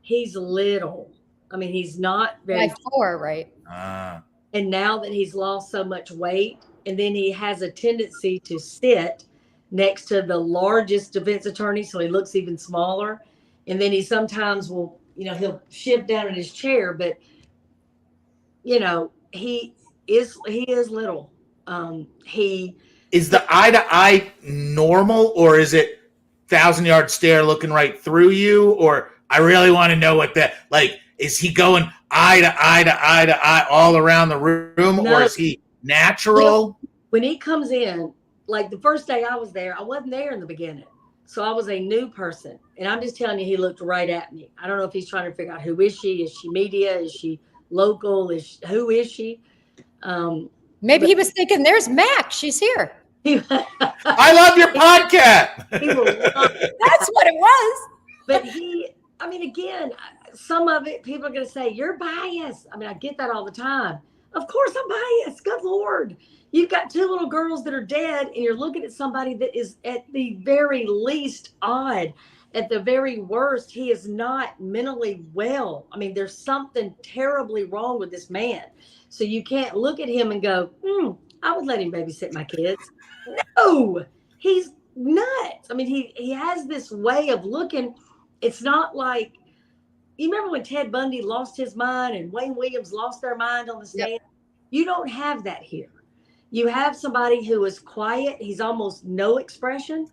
he's little. I mean, he's not very 5'4", right? And now that he's lost so much weight, and then he has a tendency to sit next to the largest defense attorney, so he looks even smaller. And then he sometimes will, he'll shift down in his chair, but he is little. He is the eye to eye normal, or is it 1,000-yard stare looking right through you? Or I really want to know what that, like, is he going eye to eye to eye to eye all around the room? No. Or is he natural? When he comes in, like the first day I was there, I wasn't there in the beginning. So I was a new person. And I'm just telling you, he looked right at me. I don't know if he's trying to figure out, who is she? Is she media? Is she local? Who is she? Maybe he was thinking, there's Mac. She's here. I love your podcast. That's what it was. But again, some of it, people are going to say, you're biased. I mean, I get that all the time. Of course I'm biased. Good Lord. You've got two little girls that are dead, and you're looking at somebody that is at the very least odd. At the very worst, he is not mentally well. I mean, there's something terribly wrong with this man. So you can't look at him and go, I would let him babysit my kids. No, he's nuts. I mean, he has this way of looking. It's not like, you remember when Ted Bundy lost his mind and Wayne Williams lost their mind on the stand? Yep. You don't have that here. You have somebody who is quiet. He's almost no expression.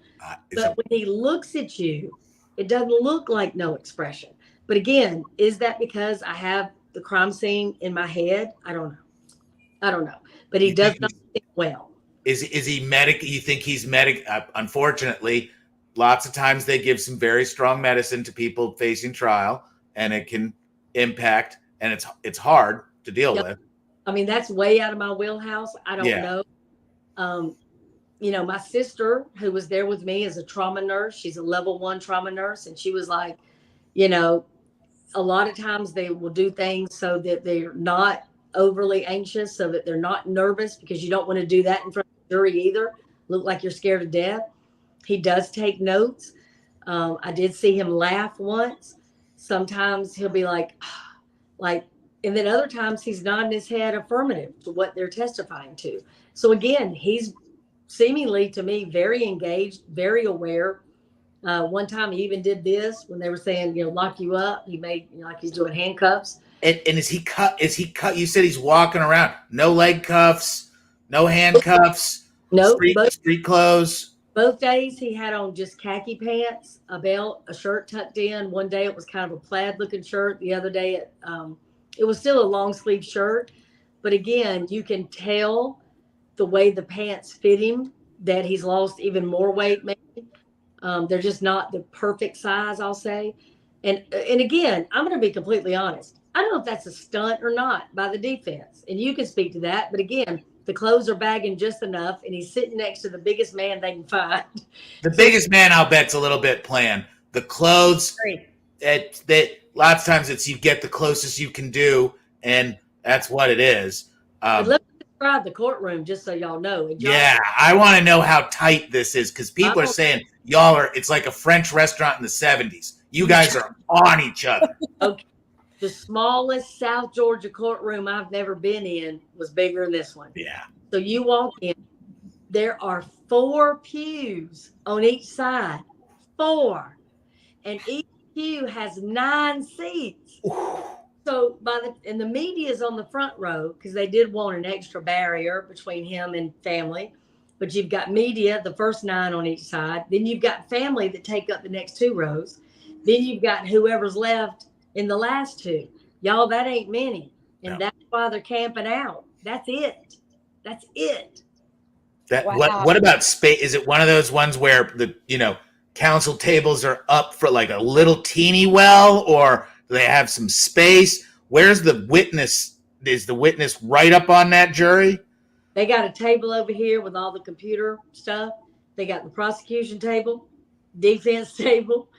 But when he looks at you, it doesn't look like no expression. But again, is that because I have the crime scene in my head? I don't know. But he does not think well. Is he medic? You think he's medic? Unfortunately, lots of times they give some very strong medicine to people facing trial, and it can impact, and it's hard to deal with. I mean, that's way out of my wheelhouse. I don't know. My sister, who was there with me, is a trauma nurse. She's a level 1 trauma nurse. And she was like, a lot of times they will do things so that they're not overly anxious, so that they're not nervous, because you don't want to do that in front of the jury either. Look like you're scared to death. He does take notes. I did see him laugh once. Sometimes he'll be like, And then other times he's nodding his head affirmative to what they're testifying to. So again, he's seemingly to me very engaged, very aware. One time he even did this when they were saying, lock you up. He made, like he's doing handcuffs. And is he cut? You said he's walking around. No leg cuffs, no handcuffs, No, street clothes. Both days he had on just khaki pants, a belt, a shirt tucked in. One day it was kind of a plaid looking shirt. The other day it was still a long sleeve shirt. But again, you can tell the way the pants fit him that he's lost even more weight maybe. They're just not the perfect size, I'll say. And again, I'm going to be completely honest. I don't know if that's a stunt or not by the defense. And you can speak to that. But again, the clothes are bagging just enough, and he's sitting next to the biggest man they can find. The biggest man, I'll bet's a little bit planned. The clothes, lots of times it's you get the closest you can do, and that's what it is. But let me describe the courtroom just so y'all know. Yeah, I want to know how tight this is because people are saying it's like a French restaurant in the 70s. You guys are on each other. Okay. The smallest South Georgia courtroom I've never been in was bigger than this one. Yeah. So you walk in, there are 4 pews on each side, 4. And each pew has 9 seats. So and the media is on the front row because they did want an extra barrier between him and family. But you've got media, the first 9 on each side. Then you've got family that take up the next 2 rows. Then you've got whoever's left in the last 2. Y'all, that ain't many. And that's why they're camping out. That's it. Wow. What about space? Is it one of those ones where the counsel tables are up for like a little teeny well, or do they have some space? Where's the witness? Is the witness right up on that jury? They got a table over here with all the computer stuff. They got the prosecution table, defense table,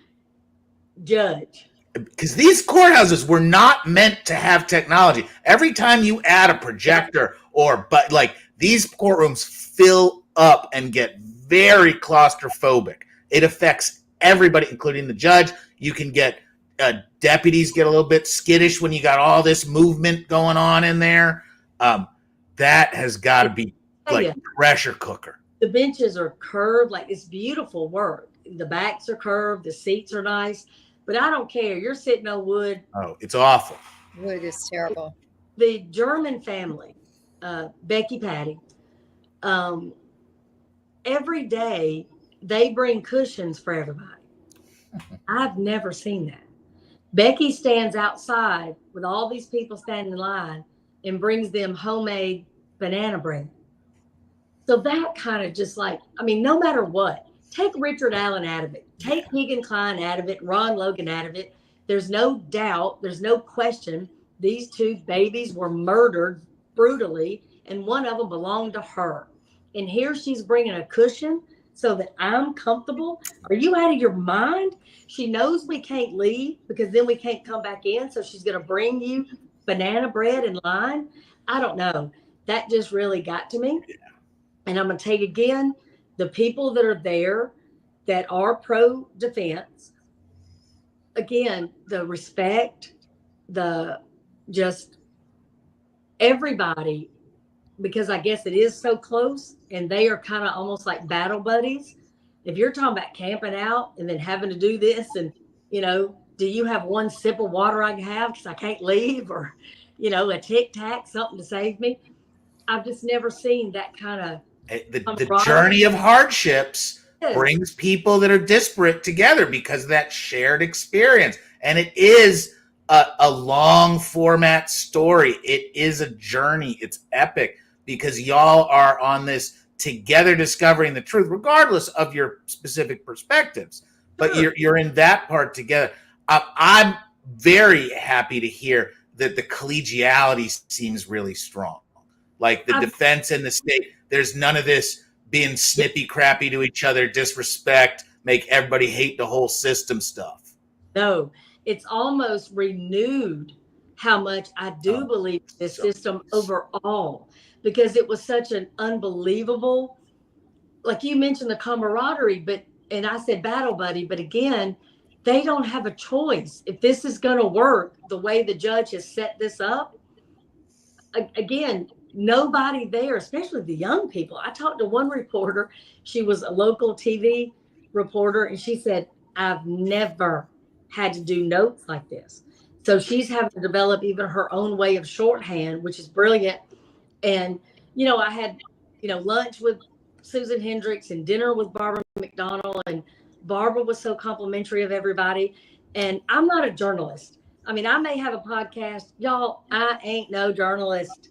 judge. Because these courthouses were not meant to have technology. Every time you add a projector these courtrooms fill up and get very claustrophobic. It affects everybody, including the judge. You can get deputies get a little bit skittish when you got all this movement going on in there. That has got to be like pressure cooker. The benches are curved, like it's beautiful work. The backs are curved, the seats are nice. But I don't care. You're sitting on wood. Oh, it's awful. Wood is terrible. The German family, Becky Patty, every day they bring cushions for everybody. I've never seen that. Becky stands outside with all these people standing in line and brings them homemade banana bread. So that kind of just no matter what, take Richard Allen out of it. Take Keegan Klein out of it, Ron Logan out of it. There's no doubt, there's no question. These 2 babies were murdered brutally, and one of them belonged to her. And here she's bringing a cushion so that I'm comfortable. Are you out of your mind? She knows we can't leave because then we can't come back in. So she's going to bring you banana bread in line. I don't know. That just really got to me. And I'm going to take again, the people that are there that are pro-defense, again, the respect, everybody, because I guess it is so close and they are kind of almost like battle buddies. If you're talking about camping out and then having to do this and, do you have one sip of water I can have because I can't leave, or, a Tic Tac, something to save me. I've just never seen that kind of the journey of hardships brings people that are disparate together because of that shared experience. And it is a long format story. It is a journey. It's epic because y'all are on this together discovering the truth, regardless of your specific perspectives. But you're in that part together. I'm very happy to hear that the collegiality seems really strong. Like the defense and the state, there's none of this being snippy, crappy to each other, disrespect, make everybody hate the whole system stuff. No, it's almost renewed how much I do believe this system overall, because it was such an unbelievable, like you mentioned the camaraderie, and I said battle buddy, but again, they don't have a choice. If this is going to work the way the judge has set this up, again, nobody there, especially the young people. I talked to one reporter. She was a local TV reporter, and she said, I've never had to do notes like this. So she's having to develop even her own way of shorthand, which is brilliant. And, I had, lunch with Susan Hendricks and dinner with Barbara McDonald, and Barbara was so complimentary of everybody. And I'm not a journalist. I mean, I may have a podcast. Y'all, I ain't no journalist.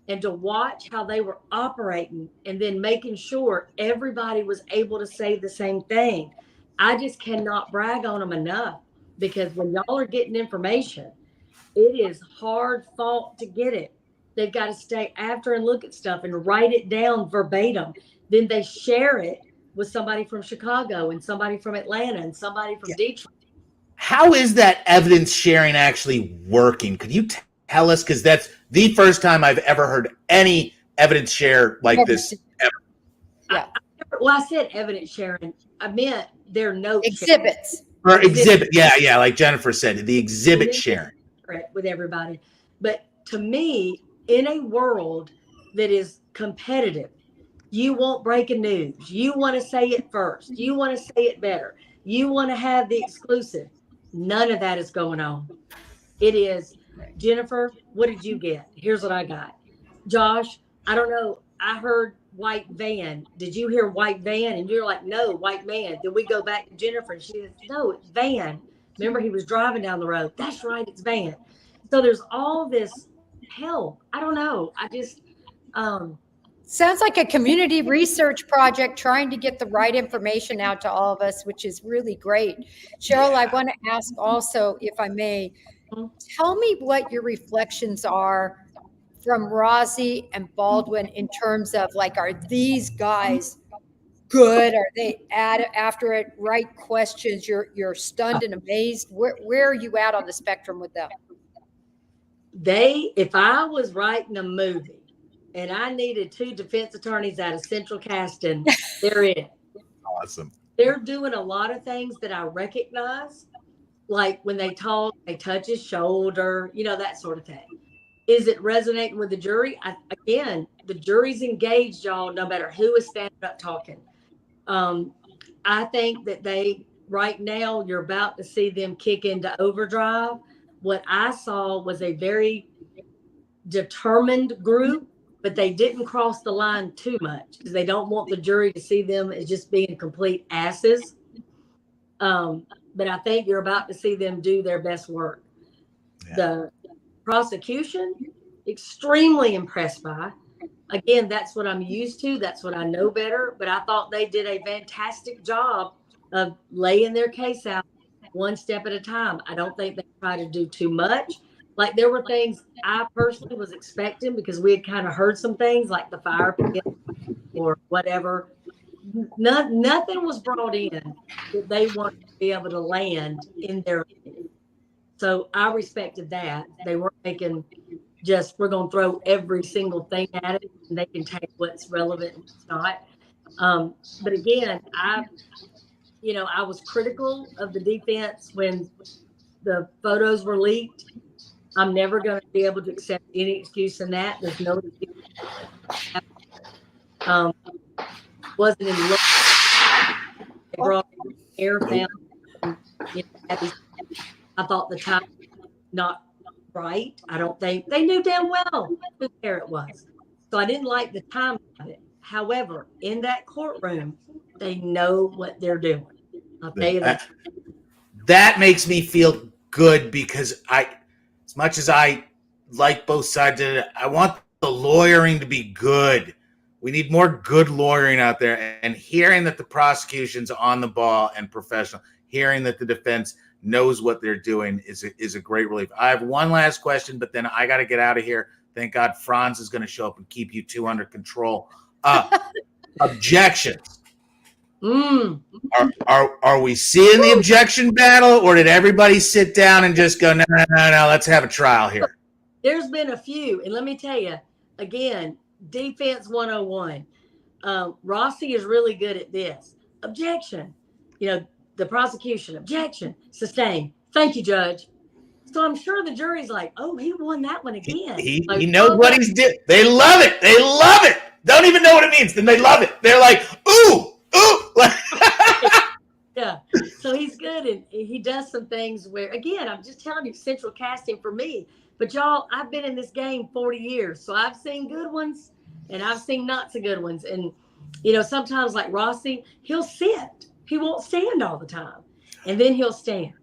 And to watch how they were operating and then making sure everybody was able to say the same thing, I just cannot brag on them enough, because when y'all are getting information, it is hard fought to get it. They've got to stay after and look at stuff and write it down verbatim. Then they share it with somebody from Chicago and somebody from Atlanta and somebody from Detroit. How is that evidence sharing actually working? Could you tell us? Because that's the first time I've ever heard any evidence share like this ever. Yeah. I said evidence sharing. I meant their notes. Exhibits. Or exhibit. Yeah. Like Jennifer said, the exhibit sharing. With everybody. But to me, in a world that is competitive, you want breaking news. You want to say it first. You want to say it better. You want to have the exclusive. None of that is going on. It is, Jennifer, what did you get? Here's what I got. Josh, I don't know. I heard white van. Did you hear white van? And you're like, no, white man. Then we go back to Jennifer and she says, no, it's van. Remember, he was driving down the road. That's right, it's van. So there's all this help. I don't know. I just sounds like a community research project trying to get the right information out to all of us, which is really great. Cheryl, I want to ask also, if I may, tell me what your reflections are from Rossi and Baldwin in terms of, like, are these guys good? Are they after it? Right questions? You're stunned and amazed. Where are you at on the spectrum with them? If I was writing a movie and I needed 2 defense attorneys out of Central Casting, they're it. Awesome. They're doing a lot of things that I recognize, like when they talk, they touch his shoulder, that sort of thing. Is it resonating with the jury? Again, the jury's engaged, y'all, no matter who is standing up talking. I think that right now, you're about to see them kick into overdrive. What I saw was a very determined group, but they didn't cross the line too much because they don't want the jury to see them as just being complete asses. But I think you're about to see them do their best work. Yeah. The prosecution, extremely impressed by. Again, that's what I'm used to. That's what I know better. But I thought they did a fantastic job of laying their case out one step at a time. I don't think they tried to do too much. Like, there were things I personally was expecting because we had kind of heard some things like the fire pit or whatever. Nothing was brought in that they wanted to be able to land in their opinion. So I respected that. They weren't making just, we're going to throw every single thing at it and they can take what's relevant and what's not. But again, I was critical of the defense when the photos were leaked. I'm never going to be able to accept any excuse in that. There's no excuse. Wasn't in love. They brought air down. I thought the time not right. I don't think they knew damn well whose hair it was. So I didn't like the time of it. However, in that courtroom, they know what they're doing. I'll tell you that. That makes me feel good because as much as I like both sides of it, I want the lawyering to be good. We need more good lawyering out there. And hearing that the prosecution's on the ball and professional, hearing that the defense knows what they're doing is a great relief. I have one last question, but then I got to get out of here. Thank God Franz is going to show up and keep you two under control. Objections. Are we seeing the objection battle, or did everybody sit down and just go, no, let's have a trial here? There's been a few, and let me tell you, again, defense 101. Rossi is really good at this. Objection. The prosecution, objection, sustained. Thank you, Judge. So I'm sure the jury's like, oh, he won that one again. He Like, knows what he's doing. They love it. They love it. Don't even know what it means. Then they love it. They're like, ooh, ooh. Yeah. So he's good. And he does some things where, again, I'm just telling you, central casting for me. But y'all, I've been in this game 40 years. So I've seen good ones and I've seen not so good ones. And, you know, sometimes like Rossi, he'll sit. He won't stand all the time. And then he'll stand.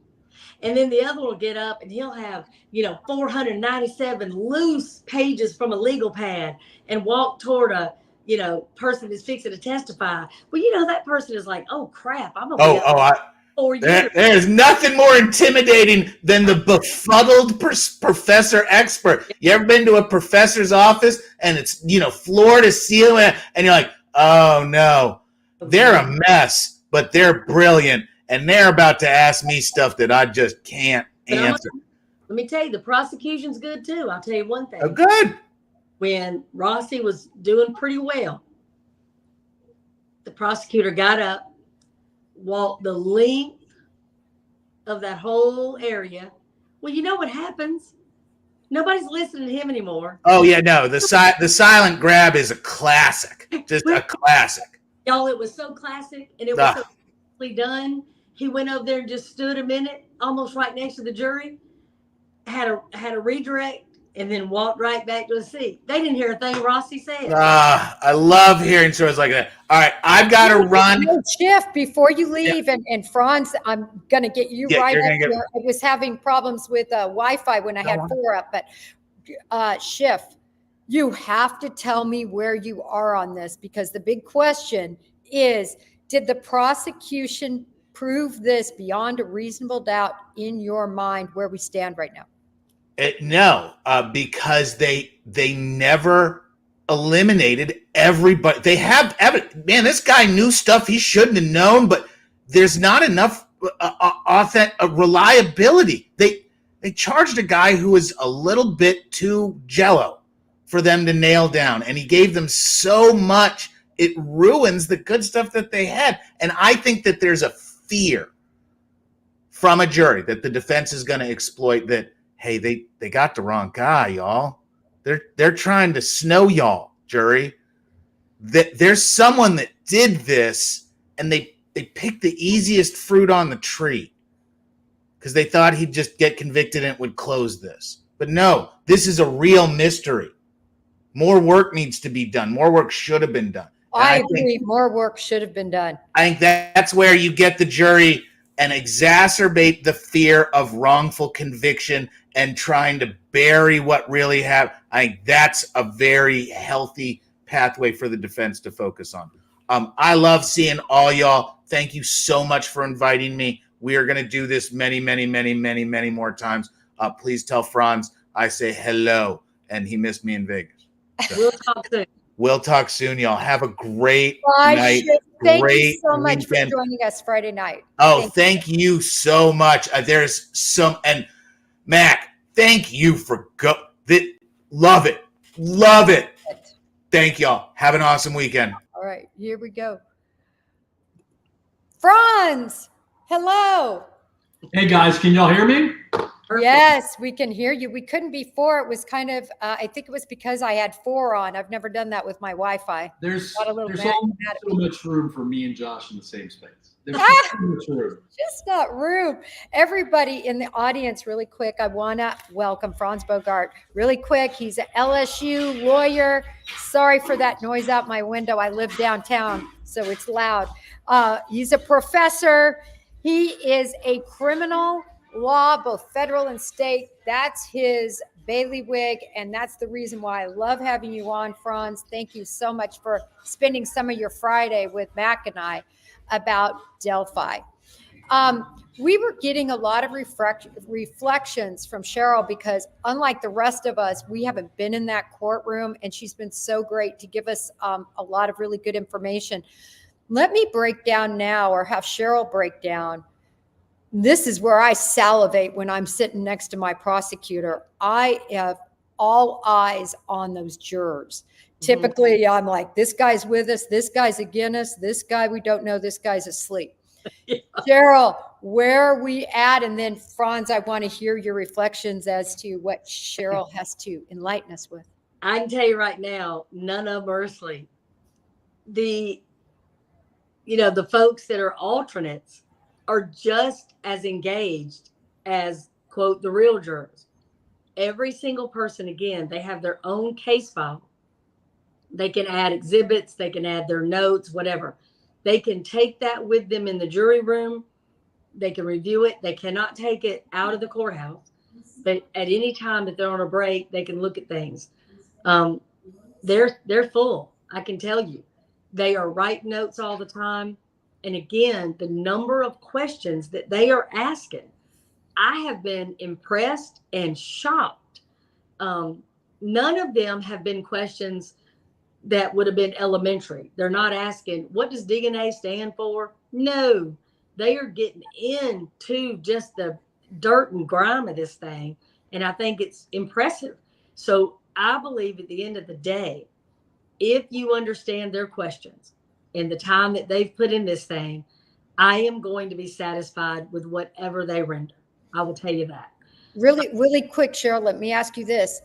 And then the other will get up and he'll have, 497 loose pages from a legal pad and walk toward a, person that's fixing to testify. Well, that person is like, oh, crap. I'm going to be 4 years. There's nothing more intimidating than the befuddled professor expert. You ever been to a professor's office and it's, floor to ceiling and you're like, oh, no, they're a mess, but they're brilliant. And they're about to ask me stuff that I just can't answer. Let me tell you, the prosecution's good too. I'll tell you one thing. Oh, good. When Rossi was doing pretty well, the prosecutor got up, walked the length of that whole area. Well, you know what happens? Nobody's listening to him anymore. Oh, yeah, no. The silent grab is a classic. Just a classic. Y'all, it was so classic and it was so quickly done. He went over there and just stood a minute, almost right next to the jury, had a redirect, and then walked right back to the seat. They didn't hear a thing Rossi said. I love hearing stories like that. All right, I've got to run. Schiff, before you leave, and Franz, I'm going to get you right up here. I was having problems with Wi-Fi when I had 4 up, but Schiff, you have to tell me where you are on this, because the big question is, did the prosecution prove this beyond a reasonable doubt in your mind where we stand right now? No, because they never eliminated everybody. They have evidence. Man, this guy knew stuff he shouldn't have known, but there's not enough authentic reliability. They charged a guy who was a little bit too jello for them to nail down, and he gave them so much it ruins the good stuff that they had. And I think that there's a fear from a jury that the defense is going to exploit, that, hey, they got the wrong guy, y'all. They're trying to snow y'all, jury. That there's someone that did this, and they picked the easiest fruit on the tree because they thought he'd just get convicted and it would close this. But no, this is a real mystery. More work needs to be done. More work should have been done. I agree. More work should have been done. I think that's where you get the jury and exacerbate the fear of wrongful conviction and trying to bury what really happened. I think that's a very healthy pathway for the defense to focus on. I love seeing all y'all. Thank you so much for inviting me. We are going to do this many, many, many, many, many more times. Please tell Franz I say hello, and he missed me in Vegas. So. We'll talk soon. We'll talk soon, y'all. Have a great night. Thank you so much for joining us Friday night. Oh, thank you so much. There's some, and Mac, thank you for love it. Love it. Thank y'all. Have an awesome weekend. All right, here we go. Franz, hello. Hey guys, can y'all hear me? Perfect. Yes, we can hear you. We couldn't before. It was kind of, I think it was because I had 4 on. I've never done that with my Wi-Fi. There's so much room for me and Josh in the same space. There's so much room. Just not room. Everybody in the audience, really quick, I want to welcome Franz Borghardt. Really quick, he's an LSU lawyer. Sorry for that noise out my window. I live downtown, so it's loud. He's a professor. He is a criminal law, both federal and state. That's his bailiwick, and that's the reason why I love having you on, Franz. Thank you so much for spending some of your Friday with Mac and I about Delphi. We were getting a lot of reflections from Cheryl because, unlike the rest of us, we haven't been in that courtroom, and she's been so great to give us a lot of really good information. Let me break down now, or have Cheryl break down. This is where I salivate when I'm sitting next to my prosecutor. I have all eyes on those jurors. Typically, I'm like, this guy's with us, this guy's against us, this guy we don't know, this guy's asleep. Cheryl, where are we at? And then Franz, I want to hear your reflections as to what Cheryl has to enlighten us with. I can tell you right now, none of them are asleep. The folks that are alternates are just as engaged as, quote, the real jurors. Every single person, again, they have their own case file. They can add exhibits, they can add their notes, whatever. They can take that with them in the jury room. They can review it. They cannot take it out of the courthouse. But at any time that they're on a break, they can look at things. They're full. I can tell you. They are writing notes all the time. And again, the number of questions that they are asking, I have been impressed and shocked. None of them have been questions that would have been elementary. They're not asking, what does DNA stand for? No, they are getting into just the dirt and grime of this thing. And I think it's impressive. So I believe at the end of the day, if you understand their questions and the time that they've put in this thing, I am going to be satisfied with whatever they render. I will tell you that. Really, really quick, Cheryl, let me ask you this.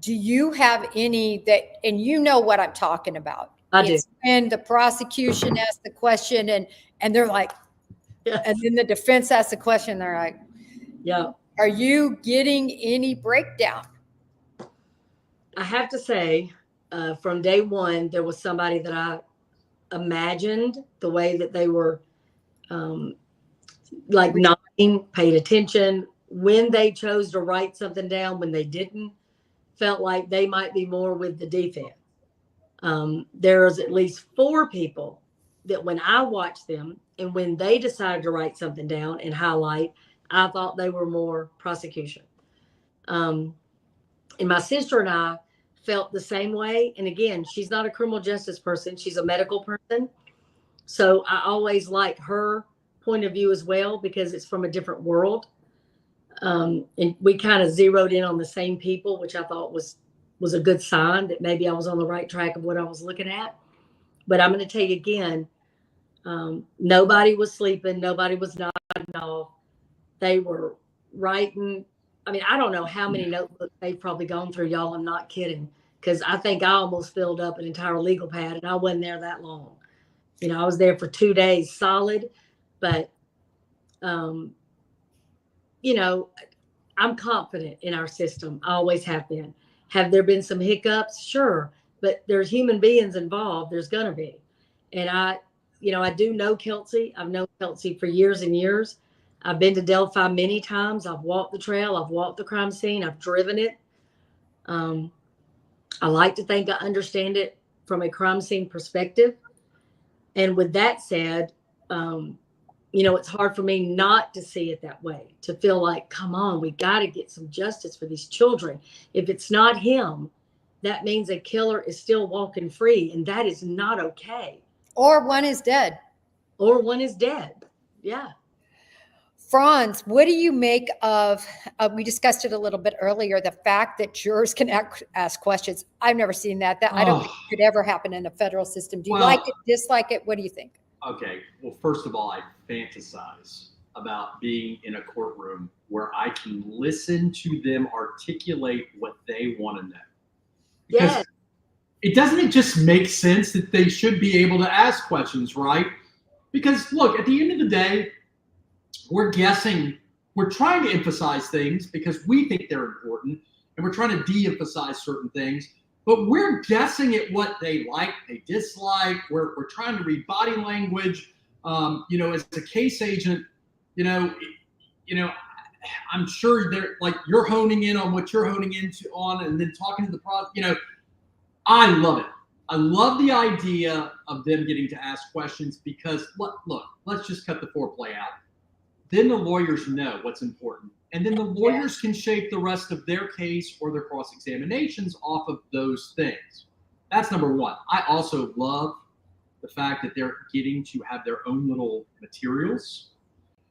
Do you have any that, and you know what I'm talking about? I do. It's when the prosecution asks the question and they're like, Yes. and then the defense asks the question, they're like, Yeah. are you getting any breakdown? I have to say, from day one, there was somebody that I imagined the way that they were like nodding, paid attention. When they chose to write something down, when they didn't, felt like they might be more with the defense. There's at least 4 people that when I watched them and when they decided to write something down and highlight, I thought they were more prosecution. And my sister and I felt the same way. And again, she's not a criminal justice person. She's a medical person. So I always like her point of view as well, because it's from a different world. And we kind of zeroed in on the same people, which I thought was a good sign that maybe I was on the right track of what I was looking at. But I'm going to tell you again, nobody was sleeping. Nobody was nodding off. They were writing. I mean, I don't know how many notebooks they've probably gone through, y'all. I'm not kidding. Because I think I almost filled up an entire legal pad, and I wasn't there that long. I was there for 2 days solid. But, I'm confident in our system. I always have been. Have there been some hiccups? Sure. But there's human beings involved. There's going to be. And I do know Kelsey. I've known Kelsey for years and years. I've been to Delphi many times. I've walked the trail. I've walked the crime scene. I've driven it. I like to think I understand it from a crime scene perspective. And with that said, it's hard for me not to see it that way, to feel like, come on, we got to get some justice for these children. If it's not him, that means a killer is still walking free, and that is not okay. Or one is dead. Yeah. Franz, what do you make of, we discussed it a little bit earlier, the fact that jurors can ask questions. I've never seen that. I don't think it could ever happen in a federal system. Do you like it, dislike it? What do you think? Okay. Well, first of all, I fantasize about being in a courtroom where I can listen to them articulate what they want to know. Because it doesn't just make sense that they should be able to ask questions, right? Because look, at the end of the day, we're guessing, we're trying to emphasize things because we think they're important, and we're trying to de-emphasize certain things, but we're guessing at what they like, they dislike. We're trying to read body language. As a case agent, I'm sure they're like, you're honing in on what you're honing into on, and then talking to the I love it. I love the idea of them getting to ask questions because look, let's just cut the foreplay out. Then the lawyers know what's important. And then the lawyers can shape the rest of their case or their cross-examinations off of those things. That's number one. I also love the fact that they're getting to have their own little materials.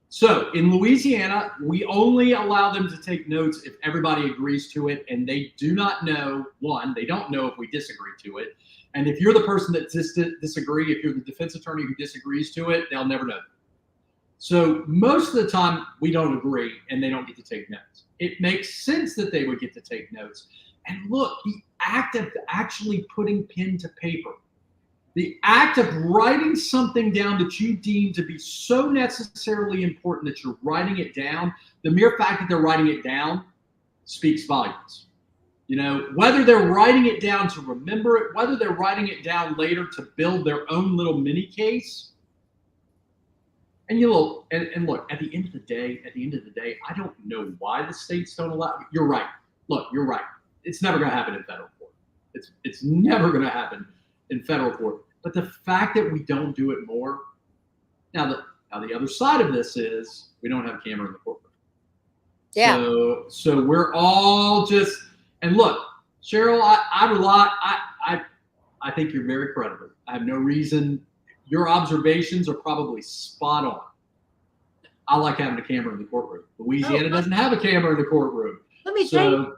So in Louisiana, we only allow them to take notes if everybody agrees to it, and they do not know, they don't know if we disagree to it. And if you're the person that disagree, if you're the defense attorney who disagrees to it, they'll never know. So most of the time we don't agree and they don't get to take notes. It makes sense that they would get to take notes. And look, the act of actually putting pen to paper, the act of writing something down that you deem to be so necessarily important that you're writing it down, the mere fact that they're writing it down speaks volumes. You know, whether they're writing it down to remember it, whether they're writing it down later to build their own little mini case. And look, at the end of the day, I don't know why the states don't allow. You're right. Look, you're right. It's never going to happen in federal court. It's never going to happen in federal court. But the fact that we don't do it more, now the other side of this is we don't have a camera in the courtroom. Yeah. So we're all just, and look, Cheryl, I think you're very credible. I have no reason. Your observations are probably spot on. I like having a camera in the courtroom. Louisiana doesn't have a camera in the courtroom. Let me tell you,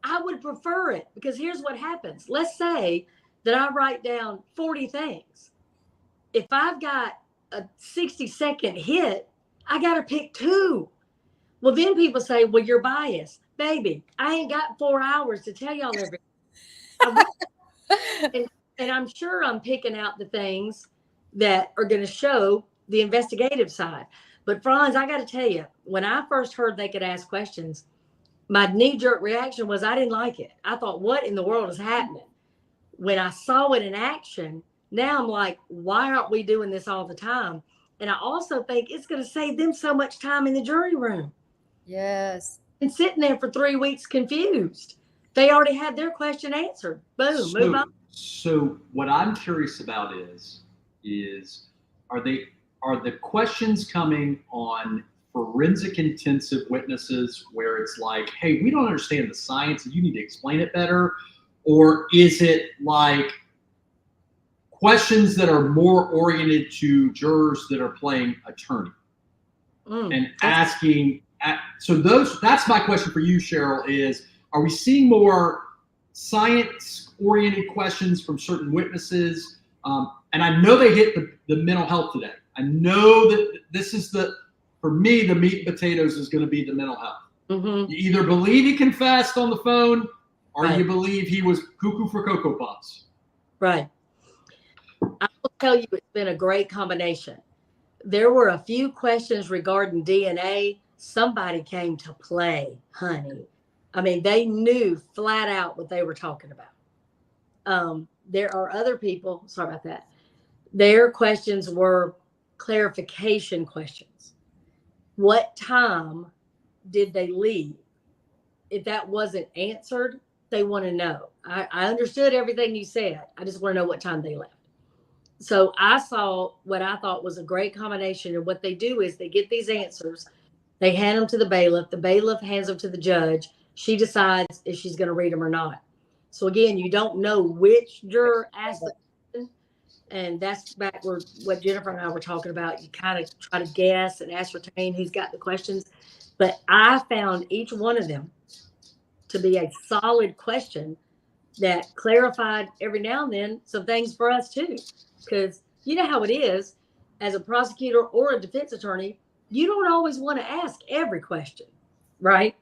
I would prefer it because here's what happens. Let's say that I write down 40 things. If I've got a 60-second hit, I got to pick 2. Well, then people say, well, you're biased. Baby, I ain't got 4 hours to tell y'all everything. And I'm sure I'm picking out the things that are going to show the investigative side. But Franz, I got to tell you, when I first heard they could ask questions, my knee-jerk reaction was I didn't like it. I thought, what in the world is happening? When I saw it in action, now I'm like, why aren't we doing this all the time? And I also think it's going to save them so much time in the jury room. Yes. And sitting there for 3 weeks confused. They already had their question answered. Boom, move on. So what I'm curious about is are the questions coming on forensic intensive witnesses where it's like, hey, we don't understand the science and you need to explain it better? Or is it like questions that are more oriented to jurors that are playing attorney and asking? That's my question for you, Cheryl, is are we seeing more science-oriented questions from certain witnesses? And I know they hit the mental health today. I know that this is for me, the meat and potatoes is going to be the mental health. Mm-hmm. You either believe he confessed on the phone or you believe he was cuckoo for Cocoa Puffs. Right. I will tell you, it's been a great combination. There were a few questions regarding DNA. Somebody came to play, honey. I mean, they knew flat out what they were talking about. There are other people, sorry about that. Their questions were clarification questions. What time did they leave? If that wasn't answered, they want to know. I understood everything you said. I just want to know what time they left. So I saw what I thought was a great combination. And what they do is they get these answers. They hand them to the bailiff. The bailiff hands them to the judge. She decides if she's going to read them or not. So again, you don't know which juror asked the question. And that's back where what Jennifer and I were talking about. You kind of try to guess and ascertain who's got the questions. But I found each one of them to be a solid question that clarified every now and then some things for us too. Because you know how it is as a prosecutor or a defense attorney, you don't always want to ask every question, right?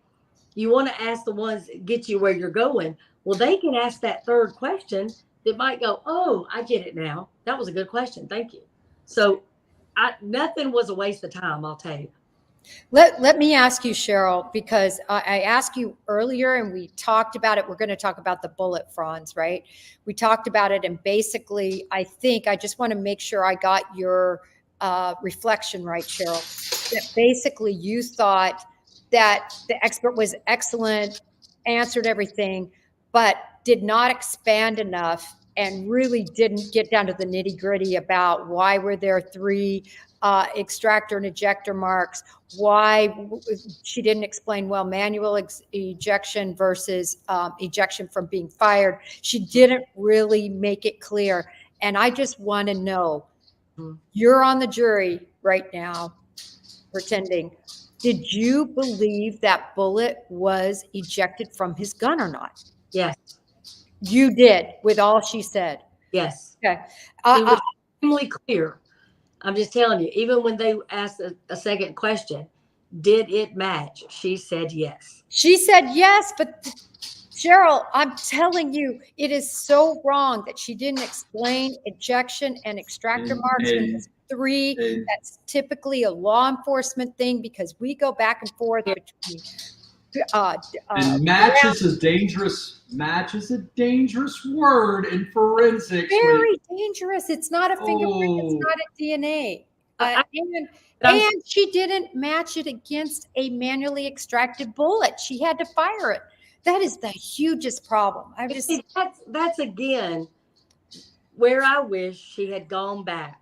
You want to ask the ones that get you where you're going. Well, they can ask that third question that might go, oh, I get it now. That was a good question. Thank you. So nothing was a waste of time, I'll tell you. Let me ask you, Cheryl, because I asked you earlier and we talked about it. We're going to talk about the bullet, Franz, right? We talked about it. And basically, I just want to make sure I got your reflection right, Cheryl, that basically you thought that the expert was excellent, answered everything, but did not expand enough and really didn't get down to the nitty gritty about why were there 3 extractor and ejector marks, why she didn't explain well manual ejection versus ejection from being fired. She didn't really make it clear. And I just want to know, you're on the jury right now, pretending. Did you believe that bullet was ejected from his gun or not? Yes. You did, with all she said. Yes. Okay. It was extremely clear. I'm just telling you, even when they asked a second question, did it match? She said yes. She said yes, but Cheryl, I'm telling you, it is so wrong that she didn't explain ejection and extractor marks when it's three. That's typically a law enforcement thing because we go back and forth between. And match is a dangerous word in forensics. Very dangerous. It's not a fingerprint. It's not a DNA. And she didn't match it against a manually extracted bullet. She had to fire it. That is the hugest problem. That's again where I wish she had gone back.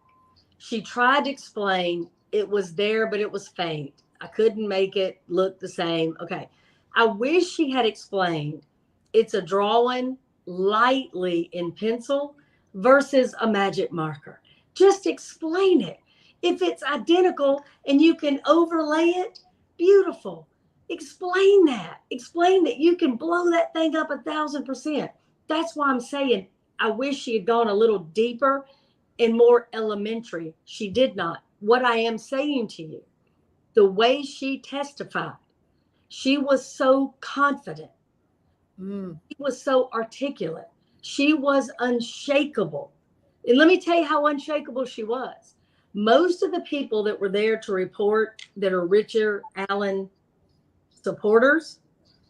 She tried to explain it was there, but it was faint. I couldn't make it look the same. Okay. I wish she had explained it's a drawing lightly in pencil versus a magic marker. Just explain it. If it's identical and you can overlay it, beautiful. Explain that. Explain that you can blow that thing up 1,000%. That's why I'm saying I wish she had gone a little deeper and more elementary. She did not. What I am saying to you, the way she testified, she was so confident. She was so articulate. She was unshakable. And let me tell you how unshakable she was. Most of the people that were there to report that are Richard Allen supporters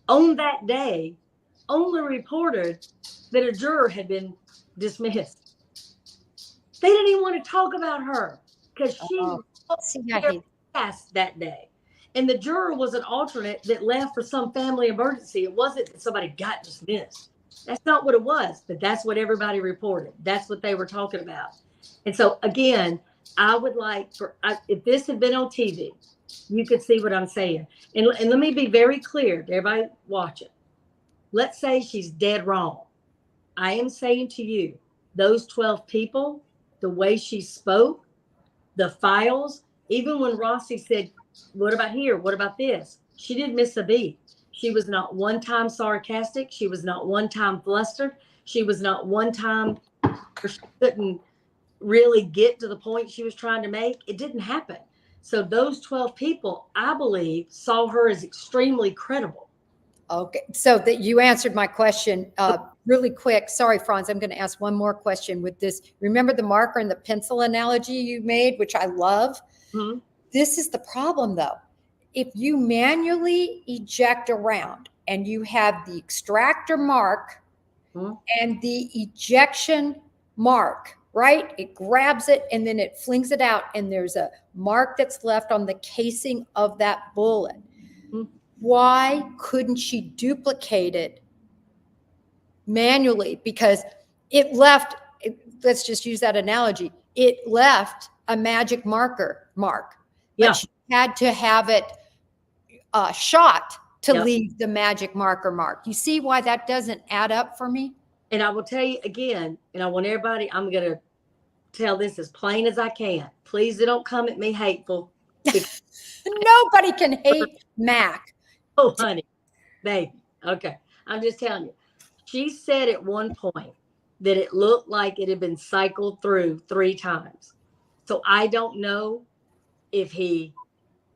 on that day only reported that a juror had been dismissed. They didn't even want to talk about her because she was passed that day. And the juror was an alternate that left for some family emergency. It wasn't that somebody got dismissed. That's not what it was, but that's what everybody reported. That's what they were talking about. And so again, I would like if this had been on TV, you could see what I'm saying. And let me be very clear to everybody watching. Let's say she's dead wrong. I am saying to you, those 12 people, the way she spoke, the files, even when Rossi said, what about here? What about this? She didn't miss a beat. She was not one time sarcastic. She was not one time flustered. She was not one time she couldn't really get to the point she was trying to make. It didn't happen. So those 12 people, I believe, saw her as extremely credible. Okay, so that you answered my question really quick. Sorry, Franz, I'm going to ask one more question with this. Remember the marker and the pencil analogy you made, which I love? Mm-hmm. This is the problem, though. If you manually eject around and you have the extractor mark and the ejection mark, right? It grabs it and then it flings it out, and there's a mark that's left on the casing of that bullet. Why couldn't she duplicate it manually? Because it left, let's just use that analogy, it left a magic marker mark. Yeah. But she had to have it shot to leave the magic marker mark. You see why that doesn't add up for me? And I will tell you again, and I want everybody, I'm going to tell this as plain as I can. Please don't come at me hateful. Nobody can hate Mac. Oh, honey, baby. Okay. I'm just telling you. She said at one point that it looked like it had been cycled through 3 times. So I don't know if he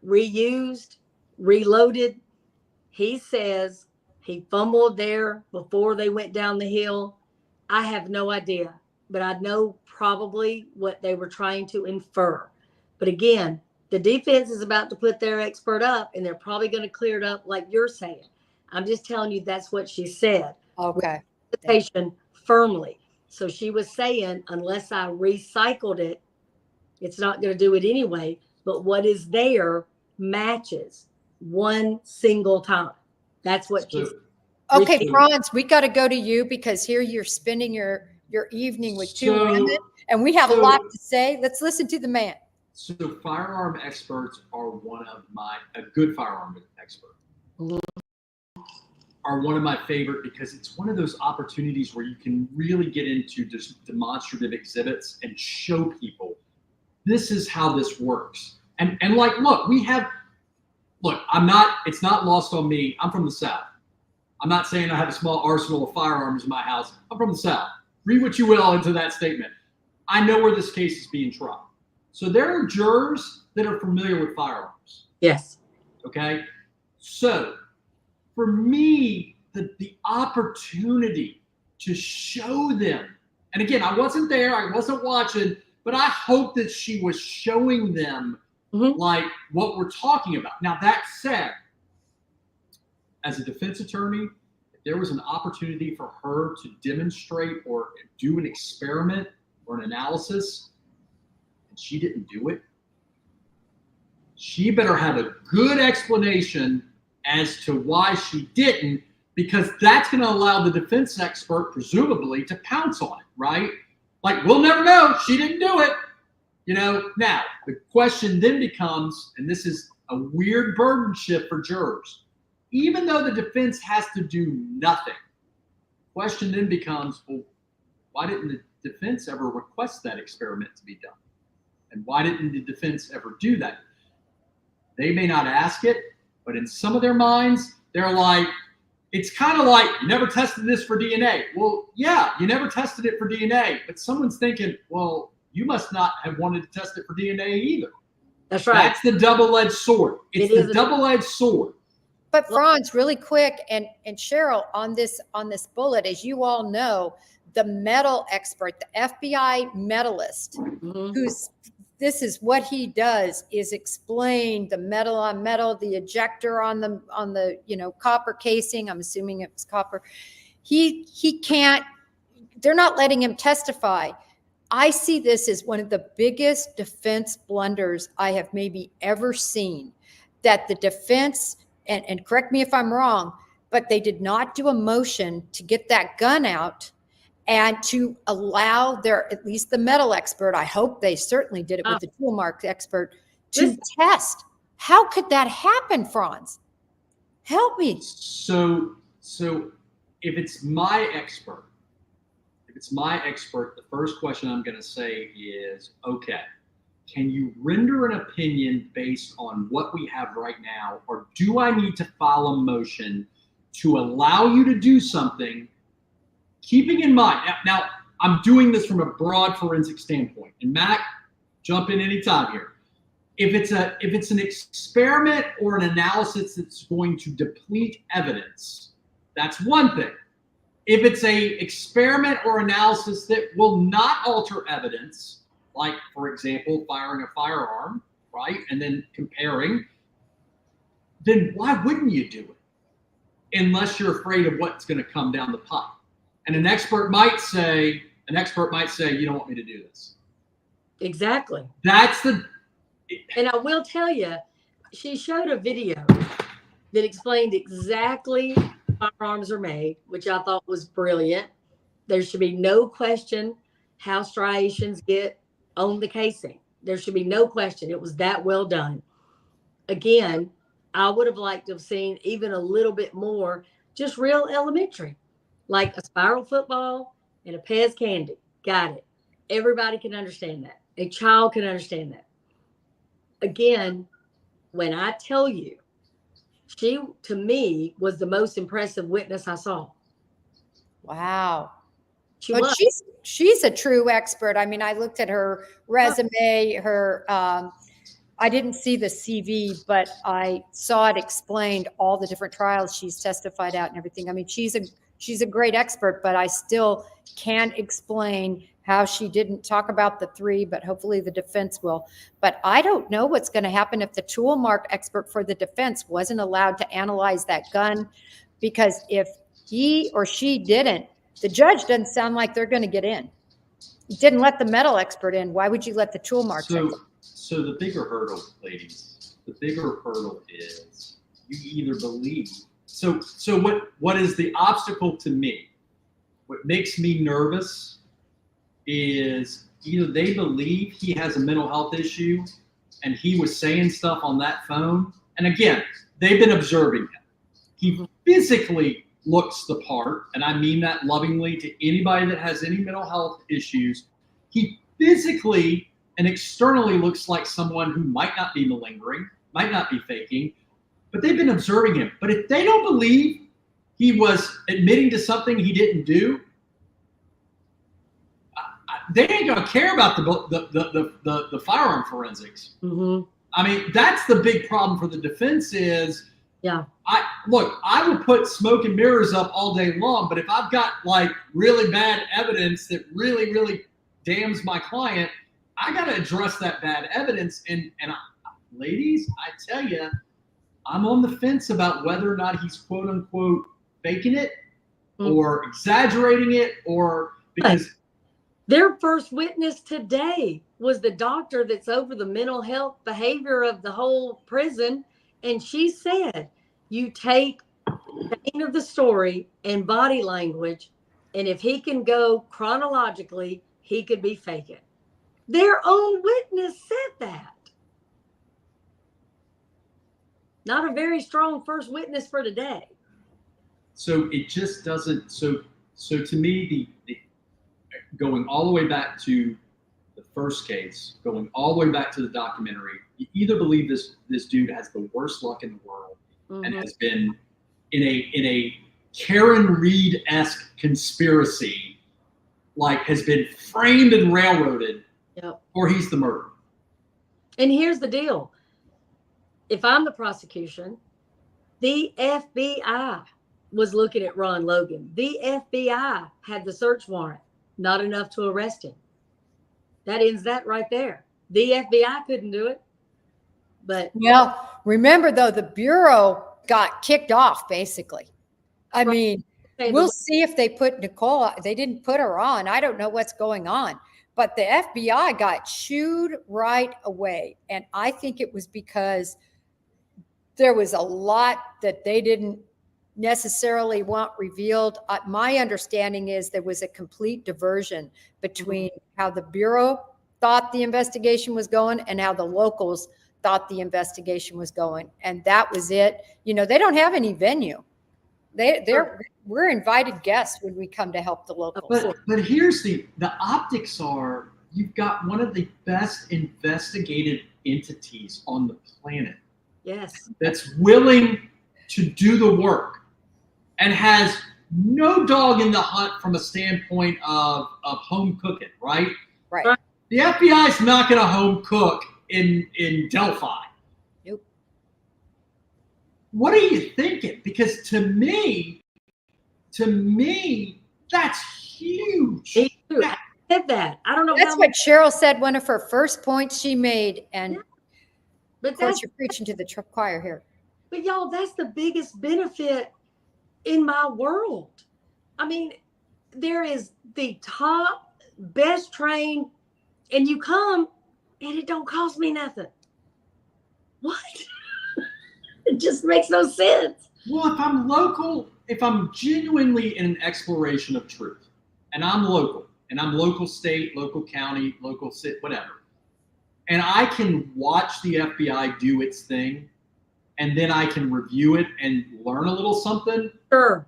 reused, reloaded. He says he fumbled there before they went down the hill. I have no idea, but I know probably what they were trying to infer. But again, the defense is about to put their expert up, and they're probably going to clear it up like you're saying. I'm just telling you that's what she said. Okay. Firmly. So she was saying, unless I recycled it, it's not going to do it anyway. But what is there matches one single time. That's what she's. Okay, Franz, we got to go to you because here you're spending your evening with 2 women, and we have a lot to say. Let's listen to the man. So firearm experts are a good firearm expert are one of my favorite, because it's one of those opportunities where you can really get into just demonstrative exhibits and show people this is how this works. And like, it's not lost on me. I'm from the South. I'm not saying I have a small arsenal of firearms in my house. I'm from the South. Read what you will into that statement. I know where this case is being tried. So there are jurors that are familiar with firearms. Yes. Okay. So for me, the opportunity to show them, and again, I wasn't there, I wasn't watching, but I hope that she was showing them like what we're talking about. Now, that said, as a defense attorney, if there was an opportunity for her to demonstrate or do an experiment or an analysis, and she didn't do it, she better have a good explanation as to why she didn't, because that's going to allow the defense expert, presumably, to pounce on it, right? Like, we'll never know. She didn't do it. You know, now, the question then becomes, and this is a weird burden shift for jurors, even though the defense has to do nothing, the question then becomes, well, why didn't the defense ever request that experiment to be done? And why didn't the defense ever do that? They may not ask it, but in some of their minds, they're like, it's kind of like, you never tested this for DNA. Well, yeah, you never tested it for DNA, but someone's thinking, well, you must not have wanted to test it for DNA either. That's right. That's the double-edged sword. It's the double-edged sword. But Franz, really quick, and Cheryl, on this bullet, as you all know, the metal expert, the FBI medalist, this is what he does, is explain the metal on metal, the ejector on the copper casing. I'm assuming it was copper. He can't. They're not letting him testify. I see this as one of the biggest defense blunders I have maybe ever seen. That the defense, and correct me if I'm wrong, but they did not do a motion to get that gun out and to allow at least the metal expert, I hope they certainly did it with the tool mark expert, to test. How could that happen, Franz? Help me. So if it's my expert, the first question I'm going to say is, okay, can you render an opinion based on what we have right now, or do I need to file a motion to allow you to do something, keeping in mind, now I'm doing this from a broad forensic standpoint, and Mac, jump in anytime here. If it's an experiment or an analysis that's going to deplete evidence, that's one thing. If it's a experiment or analysis that will not alter evidence, like, for example, firing a firearm, right, and then comparing, then why wouldn't you do it? Unless you're afraid of what's going to come down the pipe. And an expert might say, you don't want me to do this. Exactly. And I will tell you, she showed a video that explained exactly how firearms are made, which I thought was brilliant. There should be no question how striations get on the casing. There should be no question. It was that well done. Again, I would have liked to have seen even a little bit more, just real elementary, like a spiral football and a Pez candy. Got it. Everybody can understand that. A child can understand that. Again, when I tell you, she, to me, was the most impressive witness I saw. Wow. But she's a true expert. I mean, I looked at her resume, I didn't see the CV, but I saw it explained all the different trials she's testified at and everything. I mean, she's a great expert, but I still can't explain how she didn't talk about the three, but hopefully the defense will. But I don't know what's going to happen if the tool mark expert for the defense wasn't allowed to analyze that gun, because if he or she didn't, the judge doesn't sound like they're going to get in. You didn't let the metal expert in. Why would you let the tool mark expert? So the bigger hurdle, ladies, is you either believe. So what is the obstacle to me? What makes me nervous is either they believe he has a mental health issue and he was saying stuff on that phone. And again, they've been observing him. He physically looks the part, and I mean that lovingly to anybody that has any mental health issues. He physically and externally looks like someone who might not be malingering, might not be faking, but they've been observing him. But if they don't believe he was admitting to something he didn't do, they ain't gonna care about the firearm forensics. Mm-hmm. I mean, that's the big problem for the defense is, Yeah. I will put smoke and mirrors up all day long, but if I've got like really bad evidence that really, really damns my client, I got to address that bad evidence. And ladies, I tell you, I'm on the fence about whether or not he's quote unquote faking it or exaggerating it, or because their first witness today was the doctor that's over the mental health behavior of the whole prison. And she said, you take the vein of the story and body language, and if he can go chronologically, he could be faking. Their own witness said that. Not a very strong first witness for today. So it just doesn't. So to me, the going all the way back to the first case, going all the way back to the documentary, you either believe this dude has the worst luck in the world and has been in a Karen Reed-esque conspiracy, like has been framed and railroaded, or he's the murderer. And here's the deal. If I'm the prosecution, the FBI was looking at Ron Logan. The FBI had the search warrant, not enough to arrest him. That ends that right there. The FBI couldn't do it. But well, remember though, the Bureau got kicked off basically. I mean, we'll see if they put Nicole, they didn't put her on. I don't know what's going on, but the FBI got shooed right away. And I think it was because there was a lot that they didn't necessarily want revealed. My understanding is there was a complete diversion between how the Bureau thought the investigation was going and how the locals thought the investigation was going. And that was it. You know, they don't have any venue. We're invited guests when we come to help the locals. But here's the optics are, you've got one of the best investigative entities on the planet. Yes. That's willing to do the work and has no dog in the hunt from a standpoint of home cooking, right? Right. The FBI is not going to home cook in Delphi. Nope. What are you thinking? Because to me, that's huge. Me too. I said that. I don't know. That's what Cheryl said. One of her first points she made, and but of course you're preaching to the choir here. But y'all, that's the biggest benefit in my world. I mean, there is the top, best trained, and you come and it don't cost me nothing. What? It just makes no sense. Well, if I'm local, if I'm genuinely in an exploration of truth, and I'm local state, local county, local city, whatever, and I can watch the FBI do its thing, and then I can review it and learn a little something. Sure.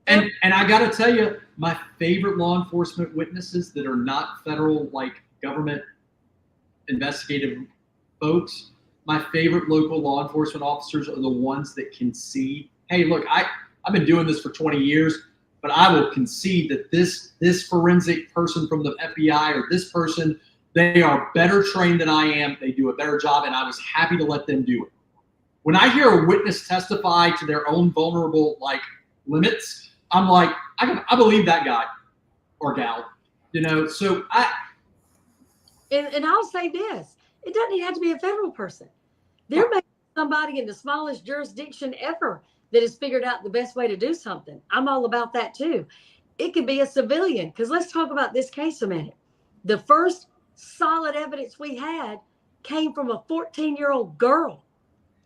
And I got to tell you, my favorite law enforcement witnesses that are not federal, like government investigative folks, my favorite local law enforcement officers are the ones that can see, hey, look, I've been doing this for 20 years, but I will concede that this forensic person from the FBI or this person, they are better trained than I am. They do a better job, and I was happy to let them do it. When I hear a witness testify to their own vulnerable limits, I'm like, I believe that guy or gal, So and I'll say this: it doesn't even have to be a federal person. There may be somebody in the smallest jurisdiction ever that has figured out the best way to do something. I'm all about that too. It could be a civilian, because let's talk about this case a minute. The first solid evidence we had came from a 14-year-old girl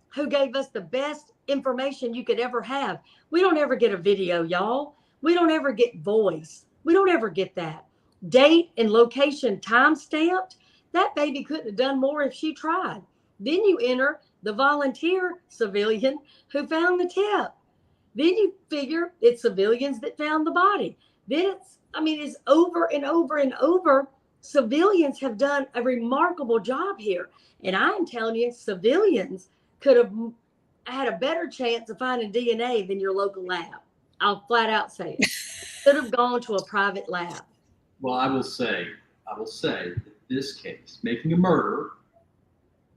who gave us the best information you could ever have. We don't ever get a video, y'all. We don't ever get voice. We don't ever get that. Date and location time stamped. That baby couldn't have done more if she tried. Then you enter the volunteer civilian who found the tip. Then you figure it's civilians that found the body. Then it's over and over and over. Civilians have done a remarkable job here. And I'm telling you, civilians could have had a better chance of finding DNA than your local lab. I'll flat out say it. Could have gone to a private lab. Well, I will say that this case, Making a Murder,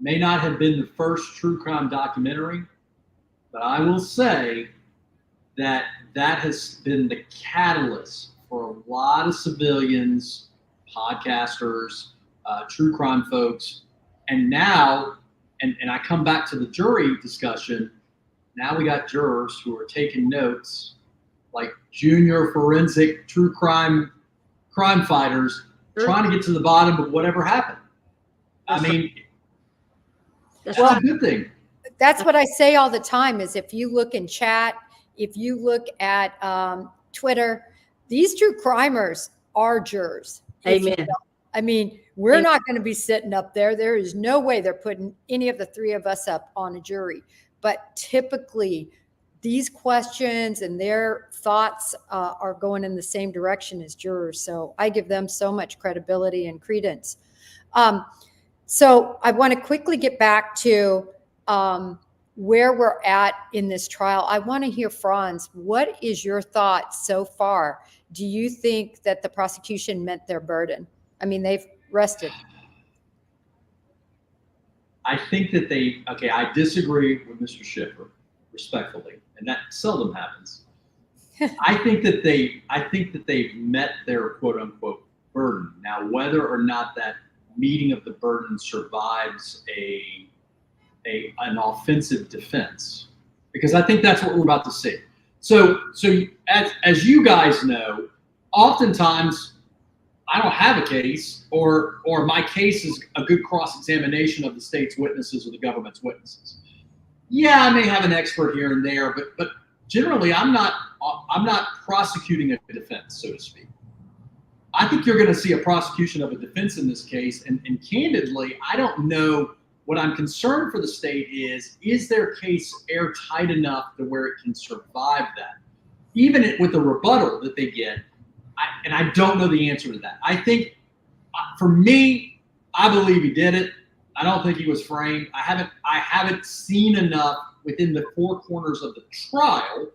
may not have been the first true crime documentary, but I will say that has been the catalyst for a lot of civilians, podcasters, true crime folks, and now, and I come back to the jury discussion, now we got jurors who are taking notes, like junior forensic true crime fighters, trying to get to the bottom of whatever happened. I mean, that's a good thing. That's what I say all the time is if you look in chat, if you look at Twitter, these true crimers are jurors. Amen. I mean, we're not going to be sitting up there. There is no way they're putting any of the three of us up on a jury. But typically, these questions and their thoughts are going in the same direction as jurors. So I give them so much credibility and credence. So I want to quickly get back to where we're at in this trial. I want to hear, Franz, what is your thoughts so far? Do you think that the prosecution met their burden? I mean, they've rested. I think that I disagree with Mr. Schiffer, respectfully, and that seldom happens. I think that they've met their quote unquote burden. Now, whether or not that meeting of the burden survives an offensive defense, because I think that's what we're about to see. So as you guys know, oftentimes I don't have a case, or my case is a good cross-examination of the state's witnesses or the government's witnesses. Yeah, I may have an expert here and there, but generally I'm not prosecuting a defense, so to speak. I think you're going to see a prosecution of a defense in this case, and candidly, I don't know. What I'm concerned for the state is their case airtight enough to where it can survive that, even with the rebuttal that they get. And I don't know the answer to that. I think, for me, I believe he did it. I don't think he was framed. I haven't seen enough within the four corners of the trial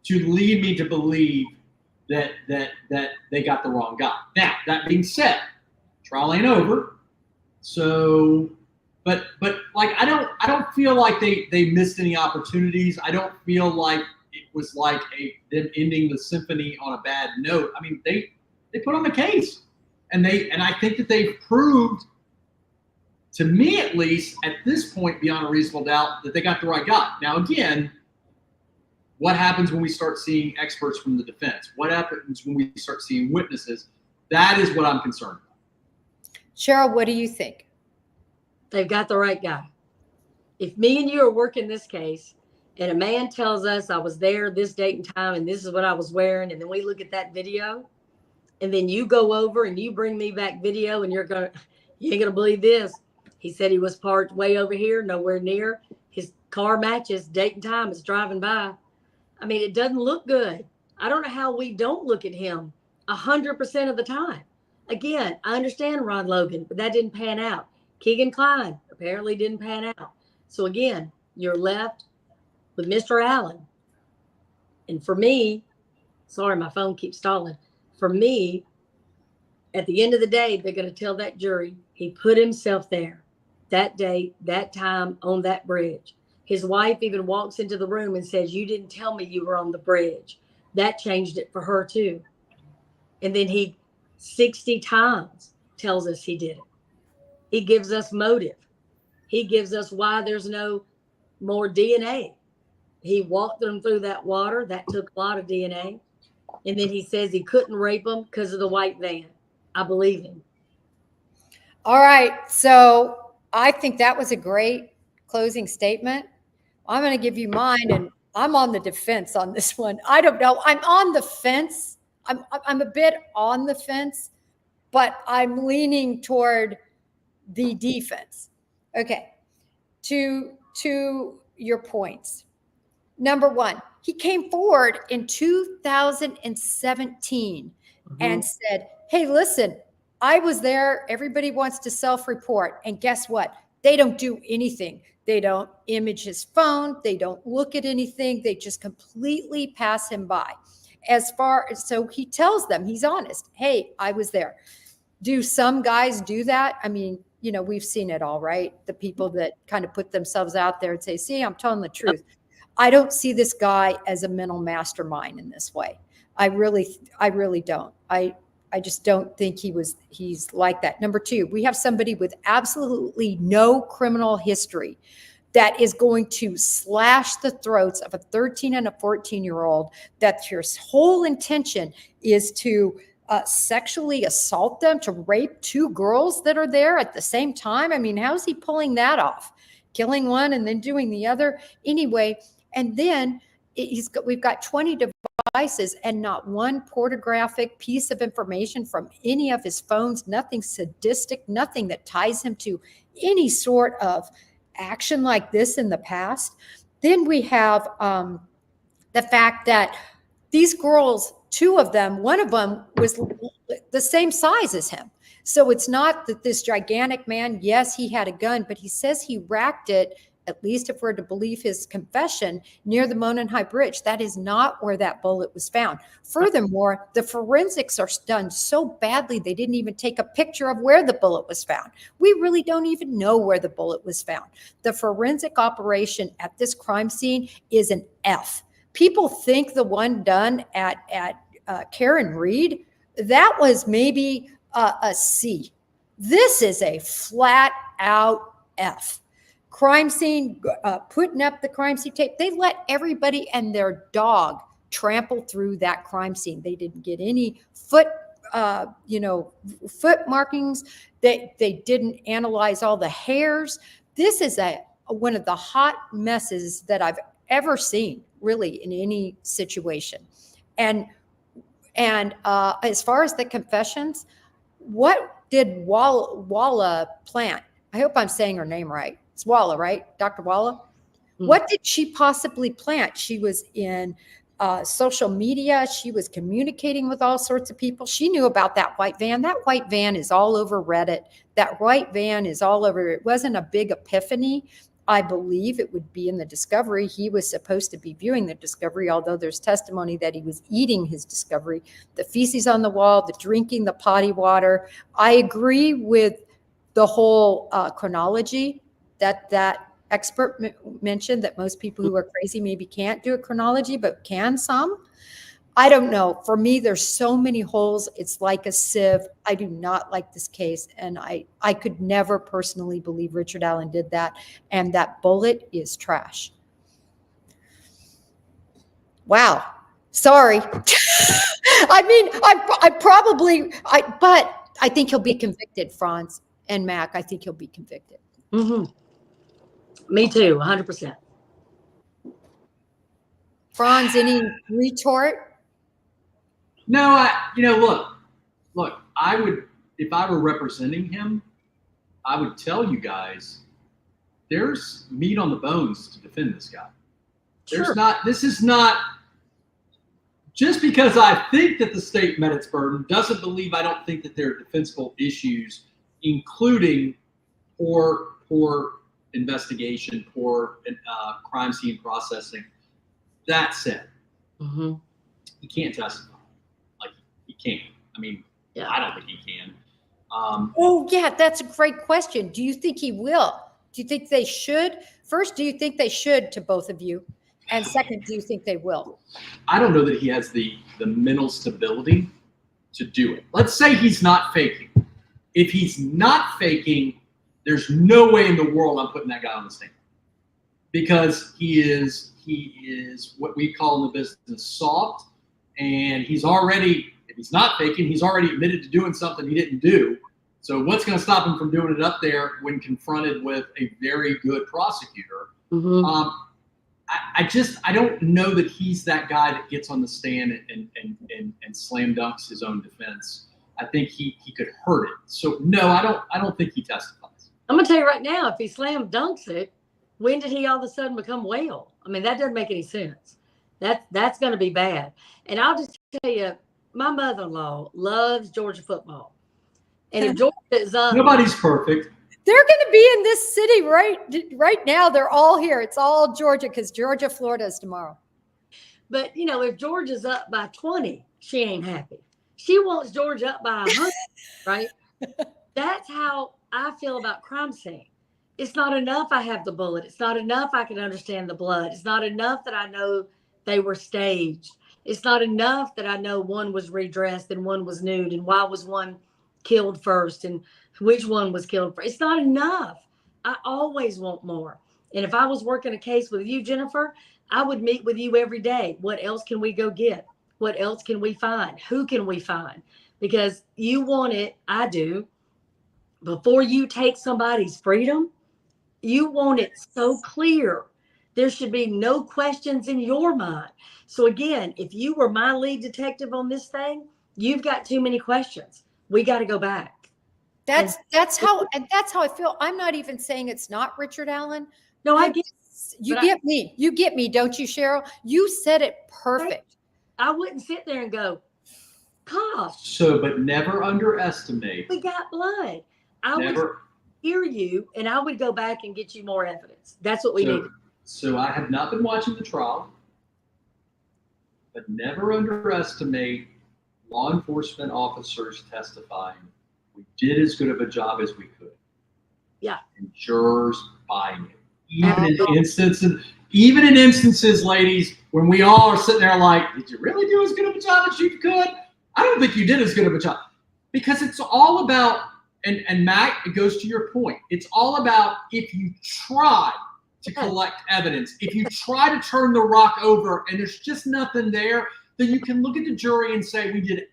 to lead me to believe that they got the wrong guy. Now, that being said, trial ain't over. So, but like I don't feel like they missed any opportunities. I don't feel like it was like them ending the symphony on a bad note. I mean, they put on the case, and I think that they've proved, to me at least, at this point, beyond a reasonable doubt, that they got the right guy. Now, again, what happens when we start seeing experts from the defense? What happens when we start seeing witnesses? That is what I'm concerned about. Cheryl, what do you think? They've got the right guy. If me and you are working this case and a man tells us I was there this date and time and this is what I was wearing, and then we look at that video, and then you go over and you bring me back video and you ain't gonna believe this. He said he was parked way over here, nowhere near. His car matches date and time is driving by. I mean, it doesn't look good. I don't know how we don't look at him 100% of the time. Again, I understand Ron Logan, but that didn't pan out. Keegan Kline apparently didn't pan out. So again, you're left with Mr. Allen. And for me, sorry, my phone keeps stalling. For me, at the end of the day, they're going to tell that jury he put himself there that day, that time on that bridge. His wife even walks into the room and says, "You didn't tell me you were on the bridge." That changed it for her too. And then he 60 times tells us he did it. He gives us motive. He gives us why there's no more DNA. He walked them through that water. That took a lot of DNA. And then he says he couldn't rape them because of the white van. I believe him. All right. So I think that was a great closing statement. I'm going to give you mine, and I'm on the defense on this one. I don't know. I'm on the fence. I'm a bit on the fence, but I'm leaning toward the defense. Okay. To your points. Number one, he came forward in 2017 and said, "Hey, listen, I was there. Everybody wants to self-report. And guess what? They don't do anything. They don't image his phone. They don't look at anything. They just completely pass him by." So he tells them, he's honest. Hey, I was there. Do some guys do that? I mean, we've seen it all, right? The people that kind of put themselves out there and say, see, I'm telling the truth. I don't see this guy as a mental mastermind in this way. I really don't. I just don't think he's like that. Number two, we have somebody with absolutely no criminal history that is going to slash the throats of a 13 and a 14-year-old, that your whole intention is to sexually assault them, to rape two girls that are there at the same time. I mean, how's he pulling that off? Killing one and then doing the other? Anyway, and then we've got 20 devices and not one pornographic piece of information from any of his phones, nothing sadistic, nothing that ties him to any sort of action like this in the past. Then we have the fact that these girls, two of them, one of them was the same size as him. So it's not that this gigantic man, yes, he had a gun, but he says he racked it, at least if we're to believe his confession, near the Monon High Bridge. That is not where that bullet was found. Furthermore, the forensics are done so badly, they didn't even take a picture of where the bullet was found. We really don't even know where the bullet was found. The forensic operation at this crime scene is an F. People think the one done at Karen Reed, that was maybe a C. This is a flat out F. Crime scene, putting up the crime scene tape. They let everybody and their dog trample through that crime scene. They didn't get any foot markings. They didn't analyze all the hairs. This is one of the hot messes that I've ever seen, really, in any situation. And as far as the confessions, what did Walla plant? I hope I'm saying her name right. It's Walla, right? Dr. Walla? Mm-hmm. What did she possibly plant? She was in social media. She was communicating with all sorts of people. She knew about that white van. That white van is all over Reddit. That white van is all over. It wasn't a big epiphany. I believe it would be in the discovery. He was supposed to be viewing the discovery, although there's testimony that he was eating his discovery. The feces on the wall, the drinking, the potty water. I agree with the whole chronology that expert mentioned, that most people who are crazy maybe can't do a chronology, but can some. I don't know. For me, there's so many holes. It's like a sieve. I do not like this case. And I could never personally believe Richard Allen did that. And that bullet is trash. Wow. Sorry. I mean, but I think he'll be convicted, Franz and Mac. I think he'll be convicted. Mm-hmm. Me too, 100%. Franz, any retort? No, look, I would, if I were representing him, I would tell you guys, there's meat on the bones to defend this guy. This is not, just because I think that the state met its burden doesn't believe I don't think that there are defensible issues, including poor investigation, poor crime scene processing. That said, he can't testify. Like, he can't. I mean, yeah. I don't think he can. Oh, yeah, that's a great question. Do you think he will? Do you think they should? First, do you think they should, to both of you? And second, do you think they will? I don't know that he has the mental stability to do it. Let's say he's not faking. If he's not faking, there's no way in the world I'm putting that guy on the stand, because he is what we call in the business soft, and he's already, if he's not faking, he's already admitted to doing something he didn't do. So what's going to stop him from doing it up there when confronted with a very good prosecutor? I don't know that he's that guy that gets on the stand and slam dunks his own defense. I think he could hurt it. So no, I don't think he testifies. I'm gonna tell you right now, if he slam dunks it, when did he all of a sudden become whale? I mean, that doesn't make any sense. That's gonna be bad. And I'll just tell you, my mother-in-law loves Georgia football. And if Georgia is nobody's perfect. They're going to be in this city right now. They're all here. It's all Georgia, because Georgia, Florida is tomorrow. But, you know, if Georgia's up by 20, she ain't happy. She wants Georgia up by 100, right? That's how I feel about crime scene. It's not enough I have the bullet. It's not enough I can understand the blood. It's not enough that I know they were staged. It's not enough that I know one was redressed and one was nude, and why was one killed first and which one was killed first. It's not enough. I always want more. And if I was working a case with you, Jennifer, I would meet with you every day. What else can we go get? What else can we find? Who can we find? Because you want it, I do. Before you take somebody's freedom, you want it so clear. There should be no questions in your mind. So again, if you were my lead detective on this thing, you've got too many questions. We got to go back. That's how I feel. I'm not even saying it's not Richard Allen. No, I get you get me. You get me, don't you, Cheryl? You said it perfect. I wouldn't sit there and go, gosh. So, but never underestimate. We got blood. I would hear you, and I would go back and get you more evidence. That's what we need. So I have not been watching the trial, but never underestimate law enforcement officers testifying. We did as good of a job as we could. Yeah. And jurors buying it. Even in instances, ladies, when we all are sitting there like, did you really do as good of a job as you could? I don't think you did as good of a job. Because it's all about, and Matt, it goes to your point. It's all about if you try to collect evidence, if you try to turn the rock over and there's just nothing there, then you can look at the jury and say,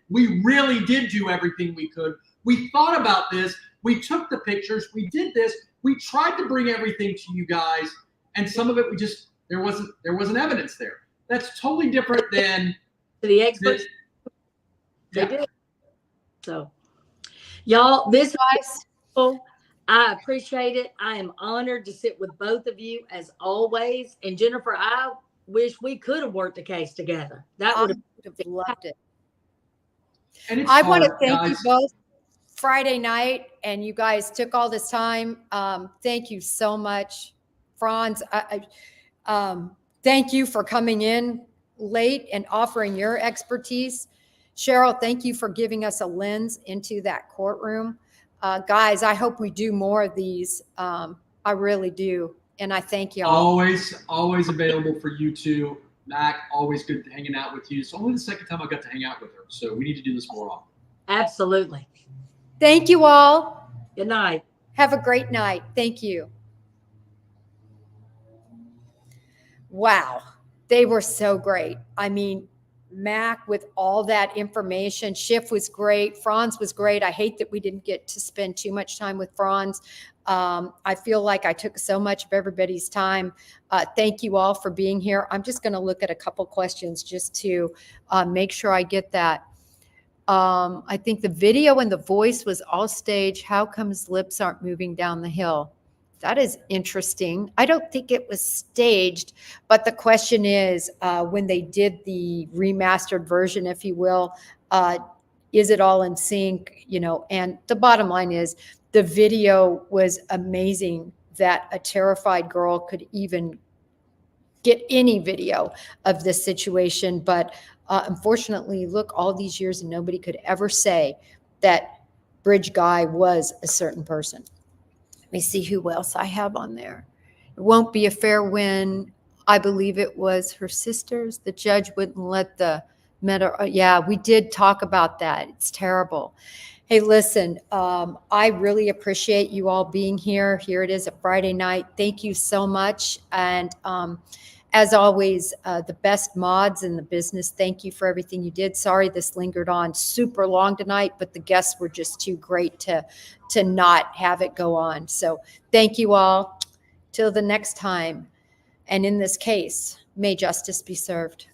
we really did do everything we could. We thought about this. We took the pictures. We did this. We tried to bring everything to you guys, and some of it there wasn't evidence there. That's totally different than the experts. They did. So, y'all, this is I appreciate it. I am honored to sit with both of you as always. And Jennifer, I wish we could have worked a case together. That would have loved it. And I want to thank you both. Friday night, and you guys took all this time. Thank you so much, Franz. Thank you for coming in late and offering your expertise. Cheryl, thank you for giving us a lens into that courtroom. Guys, I hope we do more of these. I really do. And I thank you all. Always available for you two. Mac, always good hanging out with you. It's only the second time I got to hang out with her. So we need to do this more often. Absolutely. Thank you all. Good night. Have a great night. Thank you. Wow. They were so great. I mean, Mac with all that information. Schiff was great. Franz was great. I hate that we didn't get to spend too much time with Franz. I feel like I took so much of everybody's time. Thank you all for being here. I'm just going to look at a couple questions just to make sure I get that. I think the video and the voice was all staged. How come his lips aren't moving down the hill? That is interesting. I don't think it was staged, but the question is, when they did the remastered version, if you will, is it all in sync? You know, and the bottom line is the video was amazing that a terrified girl could even get any video of this situation. But unfortunately, look, all these years and nobody could ever say that Bridge Guy was a certain person. Let me see who else I have on there. It won't be a fair win. I believe it was her sisters. The judge wouldn't let the yeah, we did talk about that. It's terrible. Hey, listen, I really appreciate you all being here. Here it is, a Friday night. Thank you so much. And as always, the best mods in the business. Thank you for everything you did. Sorry this lingered on super long tonight, but the guests were just too great to not have it go on. So thank you all. Till the next time. And in this case, may justice be served.